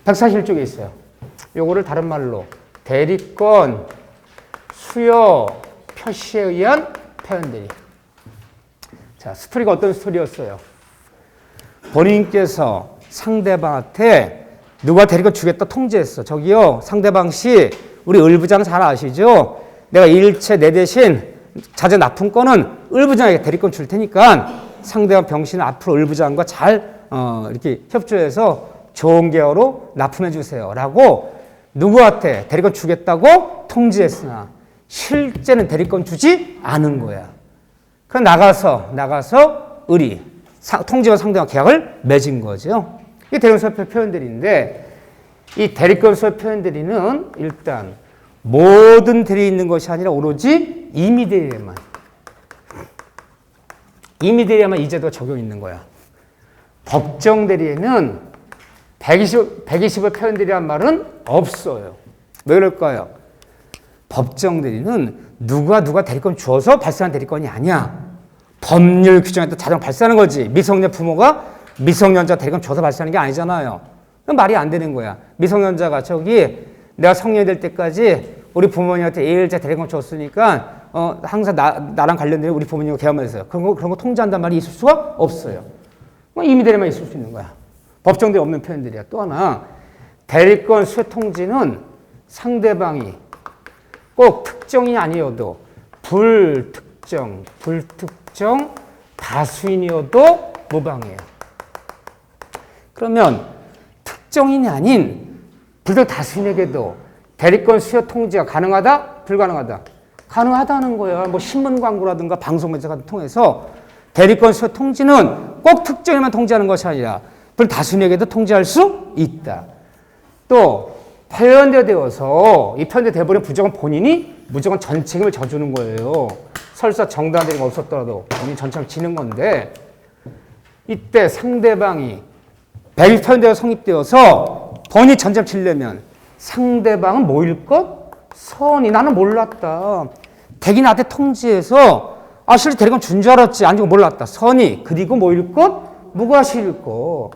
141쪽에 있어요. 요거를 다른 말로 대리권 수여 표시에 의한 표현대리. 자, 스토리가 어떤 스토리였어요? 본인께서 상대방한테 누가 대리권 주겠다 통지했어. 저기요, 상대방 씨, 우리 을부장 잘 아시죠? 내가 일체 내 대신 자재 납품권은 을부장에게 대리권 줄 테니까 상대방 병신은 앞으로 을부장과 잘 이렇게 협조해서 좋은 계열로 납품해 주세요. 라고 누구한테 대리권 주겠다고 통지했으나 실제는 대리권 주지 않은 거야. 그럼 나가서 을이 통지와 상대방 계약을 맺은 거죠. 이게 대리권 소유 표현대리인데 이 대리권 소유 표현대리는 일단 모든 대리에 있는 것이 아니라 오로지 임의대리에만 이 제도가 적용이 있는 거야. 법정대리에는 120의 표현대리란 말은 없어요. 왜 그럴까요? 법정대리는 누가 대리권 주어서 발생한 대리권이 아니야. 법률 규정에 따라 자동 발생하는 거지. 미성년 부모가 미성년자 대리금 줘서 발생하는 게 아니잖아요. 그럼 말이 안 되는 거야. 미성년자가 저기 내가 성년이 될 때까지 우리 부모님한테 예일자 대리금 줬으니까 항상 나랑 관련된 우리 부모님과 계약만 했어요. 그런 거 통지한단 말이 있을 수가 없어요. 이미 대리만 있을 수 있는 거야. 법정대에 없는 표현들이야. 또 하나, 대리권 수혜 통지는 상대방이 꼭 특정이 아니어도 불특정 다수인이어도 무방해요. 그러면 특정인이 아닌 불특정 다수인에게도 대리권 수여 통지가 가능하다? 불가능하다? 가능하다는 거야. 뭐 신문 광고라든가 방송 매체 같은 통해서 대리권 수여 통지는 꼭 특정인만 통지하는 것이 아니라 불다수인에게도 통지할 수 있다. 또 표현되어서 이 표현돼버린 부정은 본인이 무조건 전 책임을 져주는 거예요. 설사 정당한 대리가 없었더라도 본인이 전 책임을 지는 건데, 이때 상대방이 배기 표현되어 성립되어서 본인이 전 책임을 지려면 상대방은 뭐일 것? 선이. 나는 몰랐다. 대기 나한테 통지해서 실제 대리권 준 줄 알았지. 아니고 몰랐다. 선이. 그리고 뭐일 것? 무과실일 것.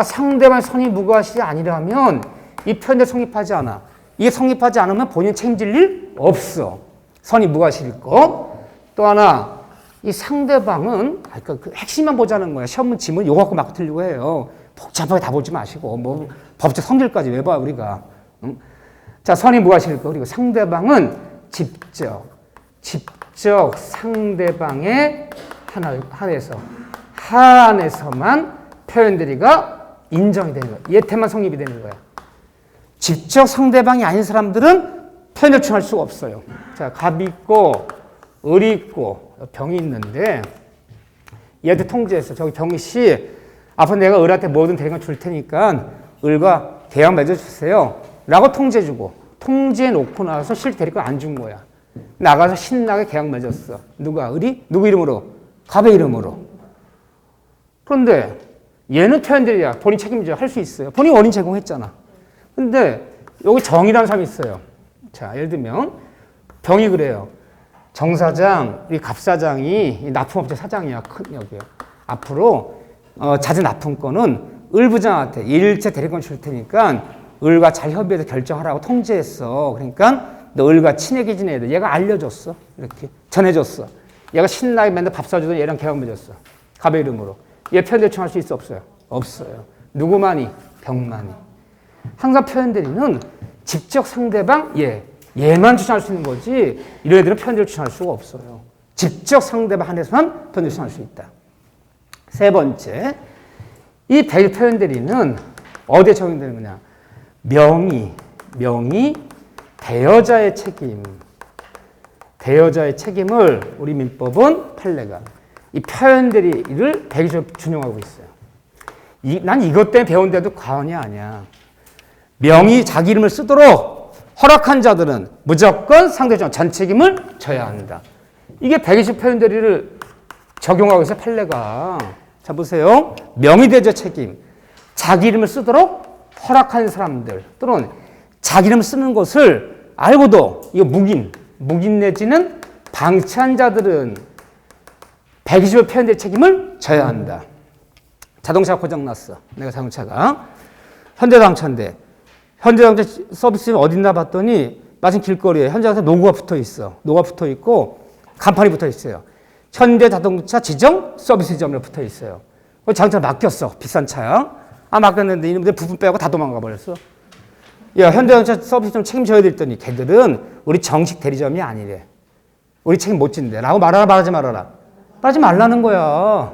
상대방의 선이 무과실이 아니라면 이 표현대 성립하지 않아. 이게 성립하지 않으면 본인 책임질 일 없어. 선이 무과실일 것. 또 하나, 이 상대방은 그러니까 그 핵심만 보자는 거야. 시험 지문 요거 갖고 막 틀려고 해요. 복잡하게 다 보지 마시고 뭐 법적 성질까지 왜 봐 우리가. 응? 자, 선이 무과실일 것. 그리고 상대방은 직접 상대방에 한해서만 표현대리가 인정이 되는 거야. 예태만 성립이 되는 거야. 직접 상대방이 아닌 사람들은 표현을 요청할 수가 없어요. 자, 갑이 있고 을이 있고 병이 있는데 얘한테 통지했어. 저기 병이 씨, 앞으로 내가 을한테 뭐든 대리권 줄 테니까 을과 계약 맺어주세요. 라고 통지해주고, 통지해 놓고 나서 실제 대리권 안 준 거야. 나가서 신나게 계약 맺었어. 누가? 을이? 누구 이름으로? 갑의 이름으로. 그런데 얘는 표현대리야. 본인 책임져. 할 수 있어요. 본인 원인 제공했잖아. 근데 여기 정이라는 사람이 있어요. 자, 예를 들면 병이 그래요. 정 사장, 우리 갑 사장이 납품업체 사장이야. 큰 여기요. 앞으로 잦은 납품권은 을 부장한테 일체 대리권 줄 테니까 을과 잘 협의해서 결정하라고 통지했어. 그러니까 너 을과 친하게 지내야 돼. 얘가 알려줬어. 이렇게 전해줬어. 얘가 신나게 맨날 밥 사주던 얘랑 계약 맺었어. 갑의 이름으로. 얘 표현 요청할 수 있어? 없어요? 없어요. 누구만이? 병만이. 항상 표현대리는 직접 상대방 얘만 추천할 수 있는 거지 이런 애들은 표현대리를 추천할 수가 없어요. 직접 상대방 한해서만 표현대리를 추천할 수 있다. 세 번째, 이 표현대리는 어디에 적용되는 거냐? 명의 대여자의 책임을 우리 민법은 판례가 이 표현대리를 배기적으로 준용하고 있어요. 난 이것 때문에 배운데도 과언이 아니야. 명의 자기 이름을 쓰도록 허락한 자들은 무조건 상대적 전 책임을 져야 한다. 이게 120 표현대리를 적용하고 있어요, 판례가. 자, 보세요. 명의 대여자 책임. 자기 이름을 쓰도록 허락한 사람들 또는 자기 이름을 쓰는 것을 알고도 이거 묵인 내지는 방치한 자들은 120의 표현대리 책임을 져야 한다. 자동차가 고장났어. 내가 자동차가. 현대자동차인데 현대자동차 서비스는 어딨나 봤더니 마침 길거리에 현대자동차 로고가 붙어 있어. 로고가 붙어 있고 간판이 붙어 있어요. 현대자동차 지정 서비스 지점으로 붙어 있어요. 자동차를 맡겼어. 비싼 차야. 맡겼는데 이놈들 부품 빼고 다 도망가 버렸어. 야, 현대자동차 서비스 좀 책임져야 됐더니 걔들은 우리 정식 대리점이 아니래. 우리 책임 못 진대. 라고 말하지 말아라. 말하지 말라는 거야.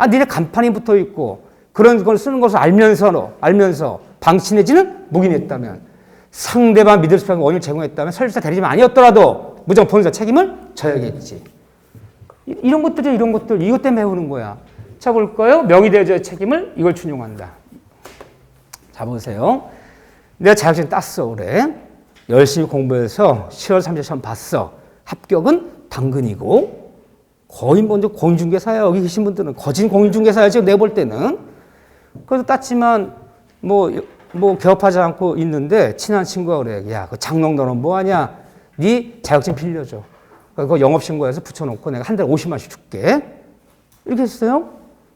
니네 간판이 붙어 있고 그런 걸 쓰는 것을 알면서 방치 내지는 묵인했다면 상대방 믿을 수 없는 원인을 제공했다면 설비사 대리점 아니었더라도 무조건 본사 책임을 져야겠지. 이런 것들 이것 때문에 배우는 거야. 자, 볼까요? 명의대여자의 책임을 이걸 준용한다. 자, 보세요. 내가 자격증 땄어 올해. 열심히 공부해서 10월 30일 시험 봤어. 합격은 당근이고 거의 먼저 공인중개사야. 여기 계신 분들은 거진 공인중개사야 지금 내가 볼 때는. 그래서 땄지만 뭐 개업하지 않고 있는데 친한 친구가 그래. 야, 그 장롱 너는 뭐하냐? 네 자격증 빌려줘. 그거 영업신고해서 붙여놓고 내가 한 달에 50만 원씩 줄게. 이렇게 했어요.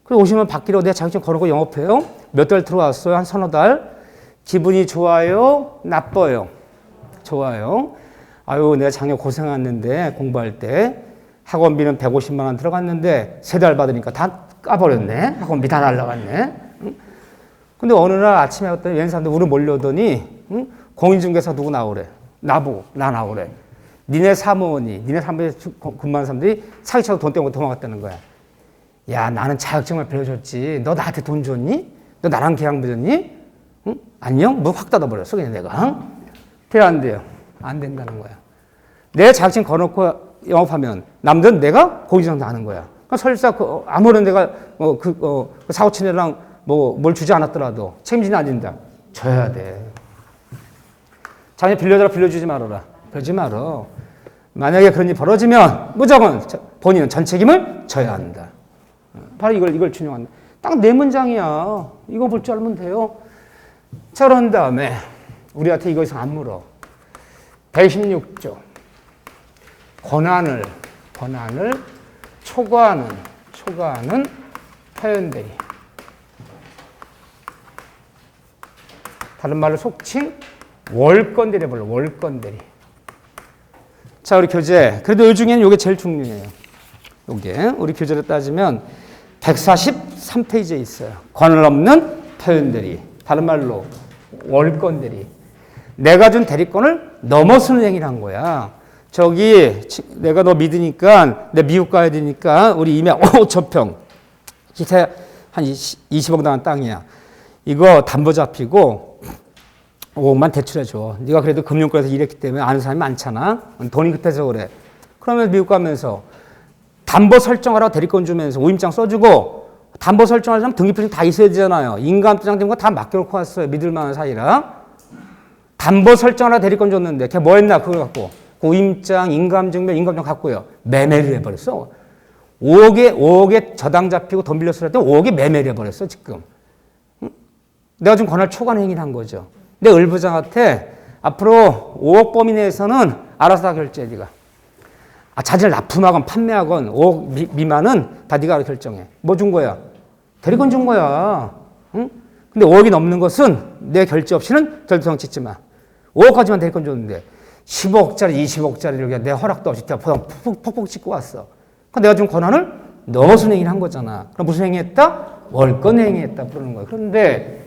그리고 오시면 받기로 내 자격증 걸어놓고 영업해요. 몇 달 들어왔어요? 한 서너 달. 기분이 좋아요? 나빠요? 좋아요. 아유, 내가 작년 고생했는데 공부할 때 학원비는 150만 원 들어갔는데 3달 받으니까 다 까버렸네. 학원비 다 날라갔네. 응? 근데 어느 날 아침에 왔더니 웬 사람들 우리 몰려오더니 응? 공인중개사 누구 나오래. 나보고 나 나오래. 니네 사무원이 니네 사무원에 근무하는 사람들이 사기쳐서 돈 떼고 도망갔다는 거야. 야, 나는 자격증을 빌려줬지. 너 나한테 돈 줬니? 너 나랑 계약 맺었니? 응? 안녕? 뭐 확 닫아버렸어 그냥 내가. 응? 안 돼요. 안 된다는 거야. 내 자격증 걸어놓고 영업하면 남들은 내가 공인중개사 아는 거야. 그러니까 설사 아무런 내가 그 사고치네랑 뭘 주지 않았더라도 책임지는 안 진다. 줘야 돼. 자기 빌려줘라 빌려주지 말아라. 그러지 말어. 만약에 그런 일이 벌어지면 무조건 본인은 전 책임을 져야 한다. 바로 이걸 준용한다. 딱 4문장이야. 이거 볼 줄 알면 돼요. 자, 그런 다음에 우리한테 이거 이상 안 물어. 116조. 권한을 초과하는 표현들이. 다른 말로 속칭 월권들이 불러. 월권들이. 자, 우리 교재. 그래도 이 중에는 이게 제일 중요해요. 이게 우리 교재로 따지면 143페이지에 있어요. 권한 없는 표현들이. 다른 말로 월권들이. 내가 준 대리권을 넘어서는 행위를 한 거야. 저기 내가 너 믿으니까 내 미국 가야 되니까 우리 이미 5,000평 기세 한 20억 나간 땅이야. 이거 담보 잡히고 5억만 대출해줘. 네가 그래도 금융권에서 일했기 때문에 아는 사람이 많잖아. 돈이 급해서 그래. 그러면 미국 가면서 담보 설정하라고 대리권 주면서 오임장 써주고 담보 설정하려면 등기표증 다 있어야 되잖아요. 인감도장 같은 거 다 맡겨놓고 왔어요. 믿을 만한 사이라. 담보 설정하라고 대리권 줬는데 걔 뭐 했나 그걸 갖고 오임장, 인감증명, 인감증 갖고요. 매매를 해버렸어. 5억에 저당 잡히고 돈 빌렸을 때 5억에 매매를 해버렸어 지금. 응? 내가 좀 권한을 초과하는 행위를 한 거죠. 내 을부장한테 앞으로 5억 범위 내에서는 알아서 다 결제해 네가. 자재를 납품하건 판매하건 5억 미만은 다 네가 결정해. 뭐 준 거야? 대리권 준 거야. 응? 근데 5억이 넘는 것은 내 결제 없이는 절도상 짓지 마. 5억까지만 대리권 줬는데 15억짜리, 20억짜리를 내 허락도 없이 퍽퍽 찍고 왔어. 그러니까 내가 준 권한을 넘어선 행위를 한 거잖아. 그럼 무슨 행위했다? 월권 행위했다 그러는 거야. 그런데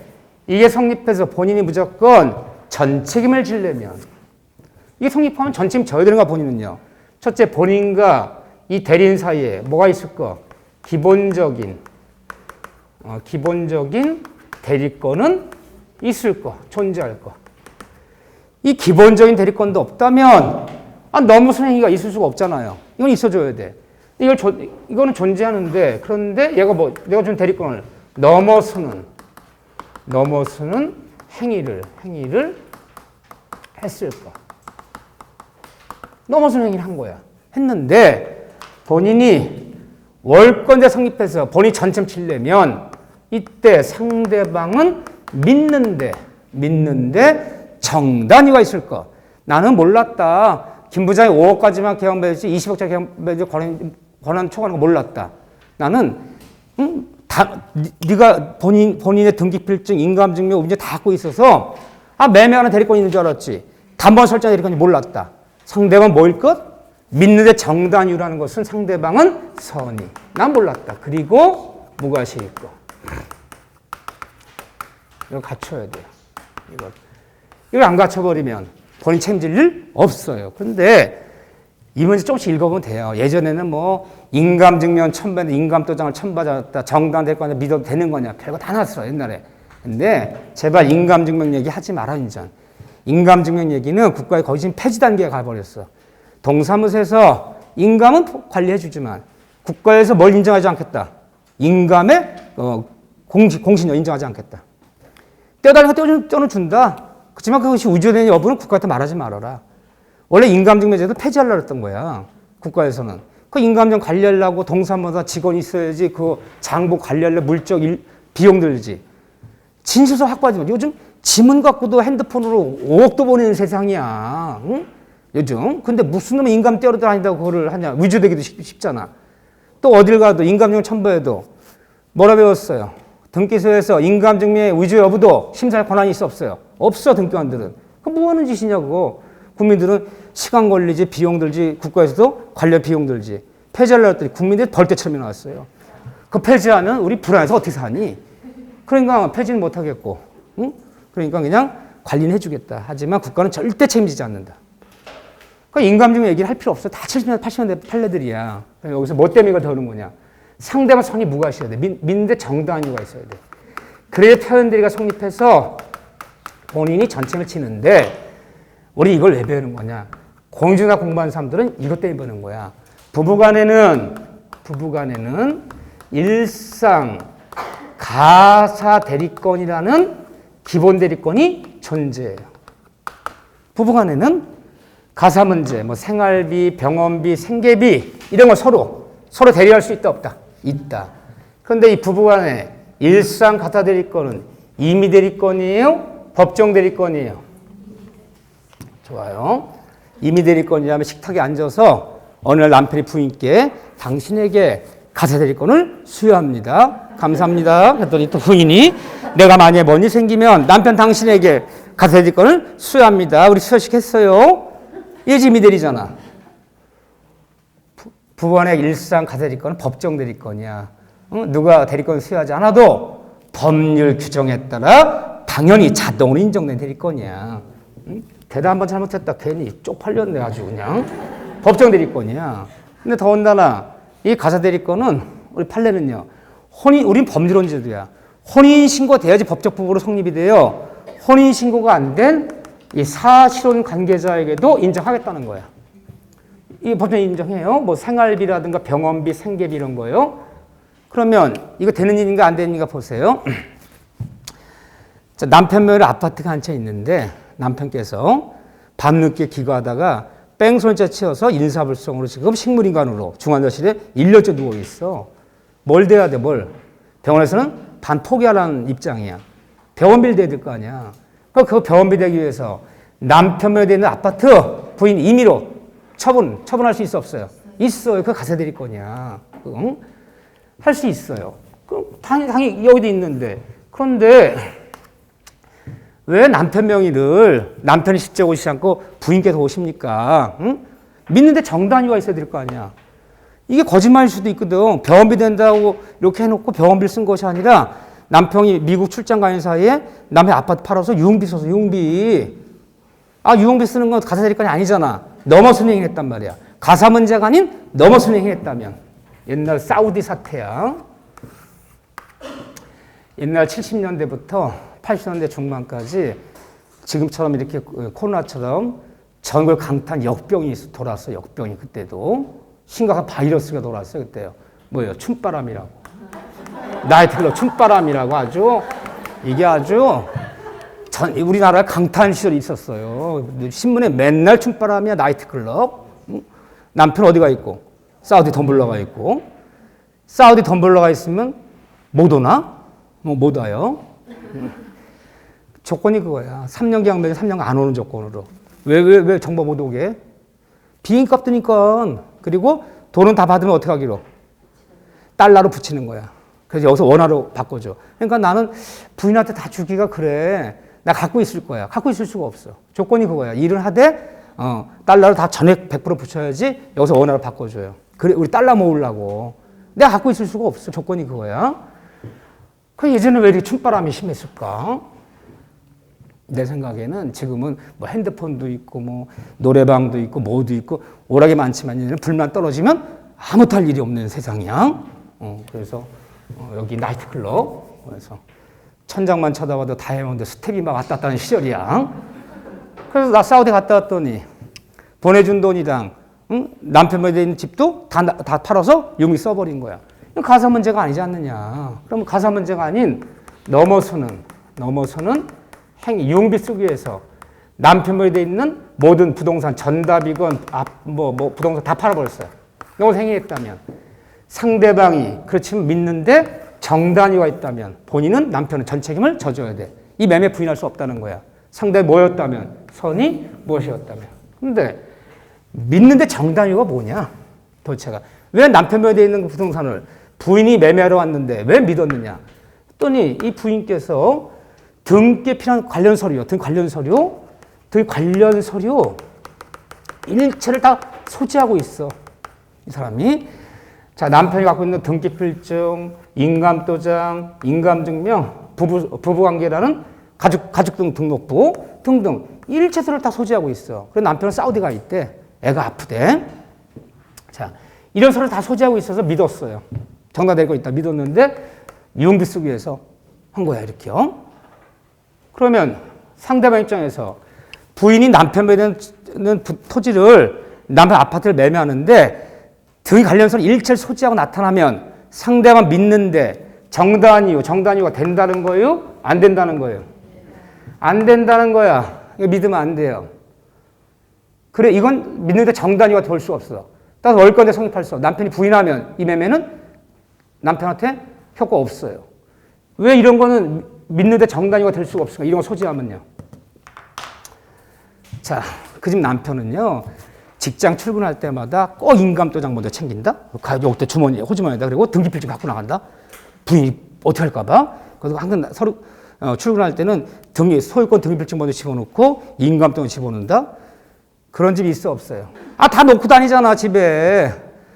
이게 성립해서 본인이 무조건 전 책임을 지려면 이게 성립하면 전 책임 져야 되는가 본인은요. 첫째, 본인과 이 대리인 사이에 뭐가 있을 거? 기본적인 대리권은 있을 거, 존재할 거. 이 기본적인 대리권도 없다면 넘어선 행위가 있을 수가 없잖아요. 이건 있어줘야 돼. 이거는 존재하는데 그런데 내가 준 대리권을 넘어서는 행위를 했을 거. 넘어서는 행위를 한 거야. 했는데 본인이 월권제 성립해서 본인이 전체 치려면 이때 상대방은 믿는데 정단위가 있을 거. 나는 몰랐다. 김 부장이 5억까지만 계약 맺지 20억짜리 계약 맺지 권한 초과하는 거 몰랐다. 나는 네가 본인의 등기필증, 인감증명, 이제 다 갖고 있어서 매매하는 대리권이 있는 줄 알았지. 담보 설정 대리권이 몰랐다. 상대방은 뭐일 것? 믿는데 정단위라는 것은 상대방은 선의. 난 몰랐다. 그리고 무과실일 거. 이거 갖춰야 돼요. 이걸 안 갖춰버리면 본인 책임질 일 없어요. 그런데 이 문제 조금씩 읽어보면 돼요. 예전에는 인감증명 첨부했는데 인감도장을 첨부하자 정당될 거냐 믿어도 되는 거냐 별거 다 났어 옛날에. 근데 제발 인감증명 얘기 하지 마라 이제. 인감증명 얘기는 국가에 거의 지금 폐지 단계에 가버렸어. 동사무소에서 인감은 관리해주지만 국가에서 뭘 인정하지 않겠다. 인감의 공신력 인정하지 않겠다. 떼어달라는 거 떼어는 준다. 그렇지만 그것이 우주된 여부는 국가한테 말하지 말아라. 원래 인감증명제도 폐지하려고 했던 거야. 국가에서는. 그 인감증 관리하려고 동사무소 직원이 있어야지 그 장부 관리하려고 물적 비용 들지. 진술서 확보하지 마. 요즘 지문 갖고도 핸드폰으로 5억도 보내는 세상이야. 응? 요즘. 근데 무슨 놈의 인감 떼어다닌다고 그거를 하냐. 위조되기도 쉽잖아. 또 어딜 가도 인감증 첨부해도 뭐라 배웠어요? 등기소에서 인감증명의 위조 여부도 심사할 권한이 있어 없어요? 없어. 등기관들은. 그럼 뭐 하는 짓이냐고. 국민들은 시간 걸리지, 비용 들지, 국가에서도 관련 비용 들지. 폐지하려고 했더니 국민들이 벌떼처럼 나왔어요. 그 폐지하면 우리 불안해서 어떻게 사니? 그러니까 폐지는 못하겠고, 응? 그러니까 그냥 관리는 해주겠다. 하지만 국가는 절대 책임지지 않는다. 그러니까 인감증명 얘기를 할 필요 없어. 다 70년대, 80년대 판례들이야. 여기서 뭐 때문에 이걸 더는 거냐? 상대방 선이 무과시해야 돼. 믿는데 정당한 이유가 있어야 돼. 그래야 표현들이가 성립해서 본인이 전쟁을 치는데 우리 이걸 왜 배우는 거냐? 공중학 공부하는 사람들은 이것 때문에 배우는 거야. 부부간에는 일상 가사 대리권이라는 기본 대리권이 존재해요. 부부간에는 가사 문제, 뭐 생활비, 병원비, 생계비 이런 거 서로 대리할 수 있다 없다? 있다. 그런데 이 부부간의 일상 가사 대리권은 임의 대리권이에요? 법정 대리권이에요? 좋아요. 임의 대리권이라면 식탁에 앉아서 어느 날 남편이 부인께 당신에게 가사 대리권을 수여합니다. 감사합니다. 했더니 또 부인이 내가 만약에 뭔 일 생기면 남편 당신에게 가사 대리권을 수여합니다. 우리 수여식 했어요. 이게 임의 대리잖아. 부부간의 일상 가사 대리권은 법정 대리권이야. 누가 대리권을 수여하지 않아도 법률 규정에 따라 당연히 자동으로 인정된 대리권이야. 대답 한번 잘못했다 괜히 쪽팔렸네 아주 그냥. 법정 대리권이야. 근데 더군다나 이 가사 대리권은 우리 판례는요. 우린 법률원제도야. 혼인 신고 돼야지 법적 부부로 성립이 돼요. 혼인 신고가 안 된 이 사실혼 관계자에게도 인정하겠다는 거야. 이 법정이 인정해요. 뭐 생활비라든가 병원비, 생계비 이런 거요. 그러면 이거 되는 일인가 안 되는 일인가 보세요. 자, 남편 며느리 아파트가 한 채 있는데 남편께서 밤늦게 기거하다가 뺑소니째 치어서 인사불성으로 지금 식물인간으로 중환자실에 1년째 누워있어. 뭘 돼야 돼, 뭘. 병원에서는 반 포기하라는 입장이야. 병원비를 대야 될 거 아니야. 그 병원비 대기 위해서 남편 며느리 있는 아파트 부인 임의로 처분할 수 있어 없어요? 있어요. 그 가사 대리권이야. 응? 할 수 있어요. 그럼 당연히 여기도 있는데. 그런데 왜 남편 명의를 남편이 직접 오시지 않고 부인께서 오십니까? 응? 믿는데 정당한 이유가 있어야 될 거 아니야. 이게 거짓말일 수도 있거든. 병원비 된다고 이렇게 해놓고 병원비를 쓴 것이 아니라 남편이 미국 출장 가는 사이에 남의 아파트 팔아서 유흥비 써서 유흥비. 유흥비 쓰는 건 가사 대리권이 아니잖아. 넘어선 행위했단 말이야. 가사 문제가 아닌 넘어선 행위했다면. 옛날 사우디 사태야. 옛날 70년대부터 80년대 중반까지 지금처럼 이렇게 코로나처럼 전국을 강타한 역병이 돌았어. 역병이 그때도. 심각한 바이러스가 돌았어요. 그때요. 뭐예요? 춤바람이라고. 나이트클럽 춤바람이라고 아주 이게 아주 우리나라에 강타한 시절이 있었어요. 신문에 맨날 춤바람이야 나이트클럽. 남편 어디가 있고 사우디 덤블러가 있고 사우디 덤블러가 있으면 못 오나? 못 와요. 조건이 그거야. 3년 계약명에 3년 안 오는 조건으로. 왜 정보 못 오게? 비행값 드니까. 그리고 돈은 다 받으면 어떻게 하기로? 달러로 붙이는 거야. 그래서 여기서 원화로 바꿔줘. 그러니까 나는 부인한테 다 주기가 그래. 나 갖고 있을 거야. 갖고 있을 수가 없어. 조건이 그거야. 일을 하되 달러로 다 전액 100% 붙여야지 여기서 원화로 바꿔줘요. 그래 우리 달러 모으려고. 내가 갖고 있을 수가 없어. 조건이 그거야. 그 예전에 왜 이렇게 춤바람이 심했을까? 내 생각에는 지금은 뭐 핸드폰도 있고 뭐 노래방도 있고 뭐도 있고 오락이 많지만 얘는 불만 떨어지면 아무것도 할 일이 없는 세상이야. 그래서 여기 나이트클럽 그래서 천장만 쳐다봐도 다이아몬드 스텝이 막 왔다 갔다 하는 시절이야. 그래서 나 사우디 갔다 왔더니 보내준 돈이랑 남편 며느리 있는 집도 다 팔아서 유흥비 써버린 거야. 가사 문제가 아니지 않느냐. 그럼 가사 문제가 아닌 넘어서는 유흥비 쓰기 위해서 남편 며느리 있는 모든 부동산 전답이건 부동산 다 팔아버렸어요. 이걸 행위했다면 상대방이 그렇지만 믿는데 정단이가 있다면 본인은 남편은 전 책임을 져줘야 돼. 이 매매 부인할 수 없다는 거야. 상대 뭐였다면 선이 무엇이었다면. 근데 믿는데 정단이가 뭐냐? 도대체가 왜 남편 며느리 있는 부동산을 부인이 매매하러 왔는데 왜 믿었느냐? 했더니 이 부인께서 등기에 필요한 관련 서류, 등 관련 서류 일체를 다 소지하고 있어. 이 사람이. 자, 남편이 갖고 있는 등기필증, 인감도장, 인감증명, 부부관계라는 가족 등록부 등등 일체서를 다 소지하고 있어. 그래서 남편은 사우디 가 있대. 애가 아프대. 자, 이런 서류를 다 소지하고 있어서 믿었어요. 정당되고 있다 믿었는데 유흥비 쓰기 위해서 한 거야, 이렇게요. 그러면 상대방 입장에서 부인이 남편 매매하는 토지를 남편 아파트를 매매하는데 등기 관련서를 일체를 소지하고 나타나면 상대방 믿는데 정당한 이유가 된다는 거예요? 안 된다는 거예요? 안 된다는 거야. 이거 믿으면 안 돼요. 그래, 이건 믿는데 정당한 이유가 될 수 없어. 따라서 월권에 성립할 수 없어. 남편이 부인하면 이 매매는 남편한테 효과 없어요. 왜 이런 거는 믿는데 정당한 이유가 될 수가 없을까? 이런 거 소지하면요. 자, 그 집 남편은요, 직장 출근할 때마다 꼭 인감도장 먼저 챙긴다? 여기다 주머니에, 호주머니에다. 그리고 등기필증 갖고 나간다? 부인이 어떻게 할까봐? 그래서 항상 서로 출근할 때는 소유권 등기필증 먼저 집어넣고 인감도장 집어넣는다? 그런 집이 있어, 없어요? 아, 다 놓고 다니잖아, 집에.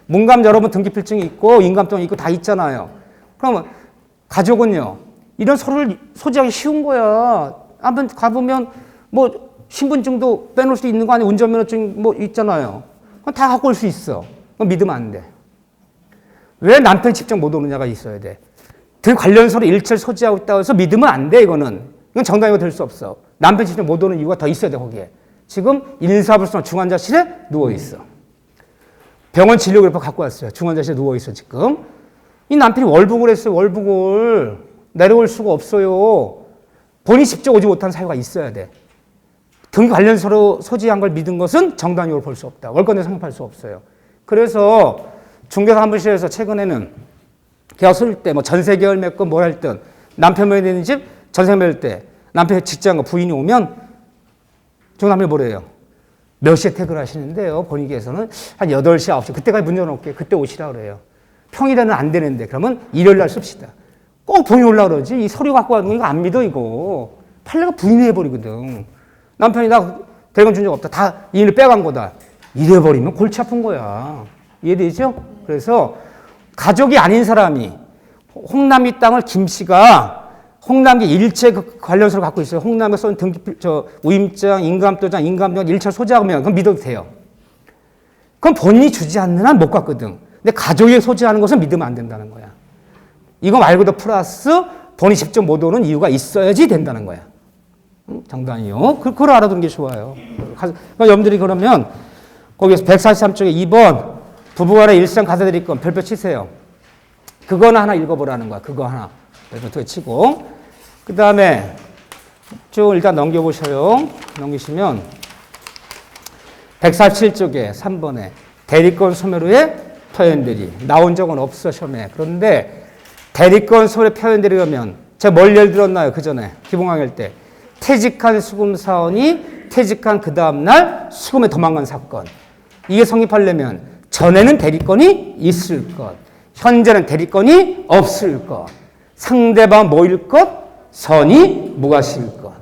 문감 여러분 등기필증이 있고 인감도장이 있고 다 있잖아요. 그러면 가족은요, 이런 서류를 소지하기 쉬운 거야. 한번 가보면 뭐 신분증도 빼놓을 수 있는 거 아니야? 운전면허증 뭐 있잖아요. 다 갖고 올 수 있어. 그럼 믿으면 안 돼. 왜 남편이 직접 못 오느냐가 있어야 돼. 등 관련 서류 일체를 소지하고 있다고 해서 믿으면 안 돼, 이거는. 이건 정당이가 될 수 없어. 남편이 직접 못 오는 이유가 더 있어야 돼, 거기에. 지금 인사불성 중환자실에 누워있어. 병원 진료그래프 갖고 왔어요. 중환자실에 누워있어, 지금. 이 남편이 월북을 했어요, 월북을. 내려올 수가 없어요. 본인이 직접 오지 못한 사유가 있어야 돼. 등기 관련 서류 소지한 걸 믿은 것은 정당이유를 볼 수 없다. 월권에 성립할 수 없어요. 그래서 중개사무실에서 최근에는 계약 쓸 때 뭐 전세 계약을 맺고 뭘 할 때 남편 매매되는 집 전세 매일 때 남편의 직장과 부인이 오면 중남편이 뭐래요? 몇 시에 퇴근하시는데요? 본인께서는 한 8시, 9시 그때까지 문 열어놓을게요. 그때 오시라 그래요. 평일에는 안 되는데 그러면 일요일 날 씁시다. 꼭 부인이 올라 그러지. 이 서류 갖고 가는 거 이거 안 믿어, 이거. 판례가 부인이 해버리거든. 남편이 나 대금 준 적 없다. 다 이인을 빼간 거다. 이래버리면 골치 아픈 거야. 이해되죠? 그래서 가족이 아닌 사람이 홍남기 땅을 김 씨가 홍남기 일체 관련서를 갖고 있어요. 홍남기가 쓴 우임장, 인감도장, 인감도장 일체 소지하면 그럼 믿어도 돼요. 그럼 본인이 주지 않는 한 못 갖거든. 근데 가족이 소지하는 것은 믿으면 안 된다는 거야. 이거 말고도 플러스 본인이 직접 못 오는 이유가 있어야지 된다는 거야. 정당이요. 그걸 알아두는 게 좋아요. 그러니까 여러분들이 그러면 거기에서 143쪽에 2번 부부간의 일상 가사대리권 별표 치세요. 그거는 하나 읽어보라는 거야. 그거 하나. 별표 치고 그 다음에 쭉 일단 넘겨보셔요. 넘기시면 147쪽에 3번에 대리권 소멸후에 표현들이 나온 적은 없어, 시험에. 그런데 대리권 소멸 표현들이 그러면 제가 뭘 예를 들었나요? 그 전에 기본강의할 때 퇴직한 수금사원이 퇴직한 그 다음날 수금에 도망간 사건. 이게 성립하려면 전에는 대리권이 있을 것, 현재는 대리권이 없을 것, 상대방 뭐일 것, 선이 무과실 것.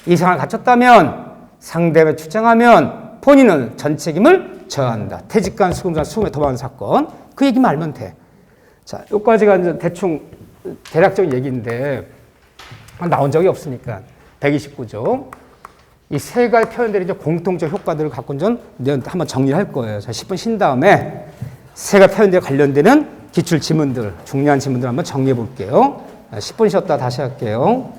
이 상황을 갖췄다면 상대방이 주장하면 본인은 전 책임을 져야 한다. 퇴직한 수금사원 수금에 도망간 사건. 그 얘기만 알면 돼. 자, 여기까지가 이제 대충 대략적인 얘기인데 나온 적이 없으니까 129조. 이 세 가지 표현들이 이제 공통적 효과들을 갖고 좀 한번 정리할 거예요. 자, 10분 쉰 다음에 세 가지 표현들에 관련되는 기출 지문들, 중요한 지문들 한번 정리해 볼게요. 10분 쉬었다 다시 할게요.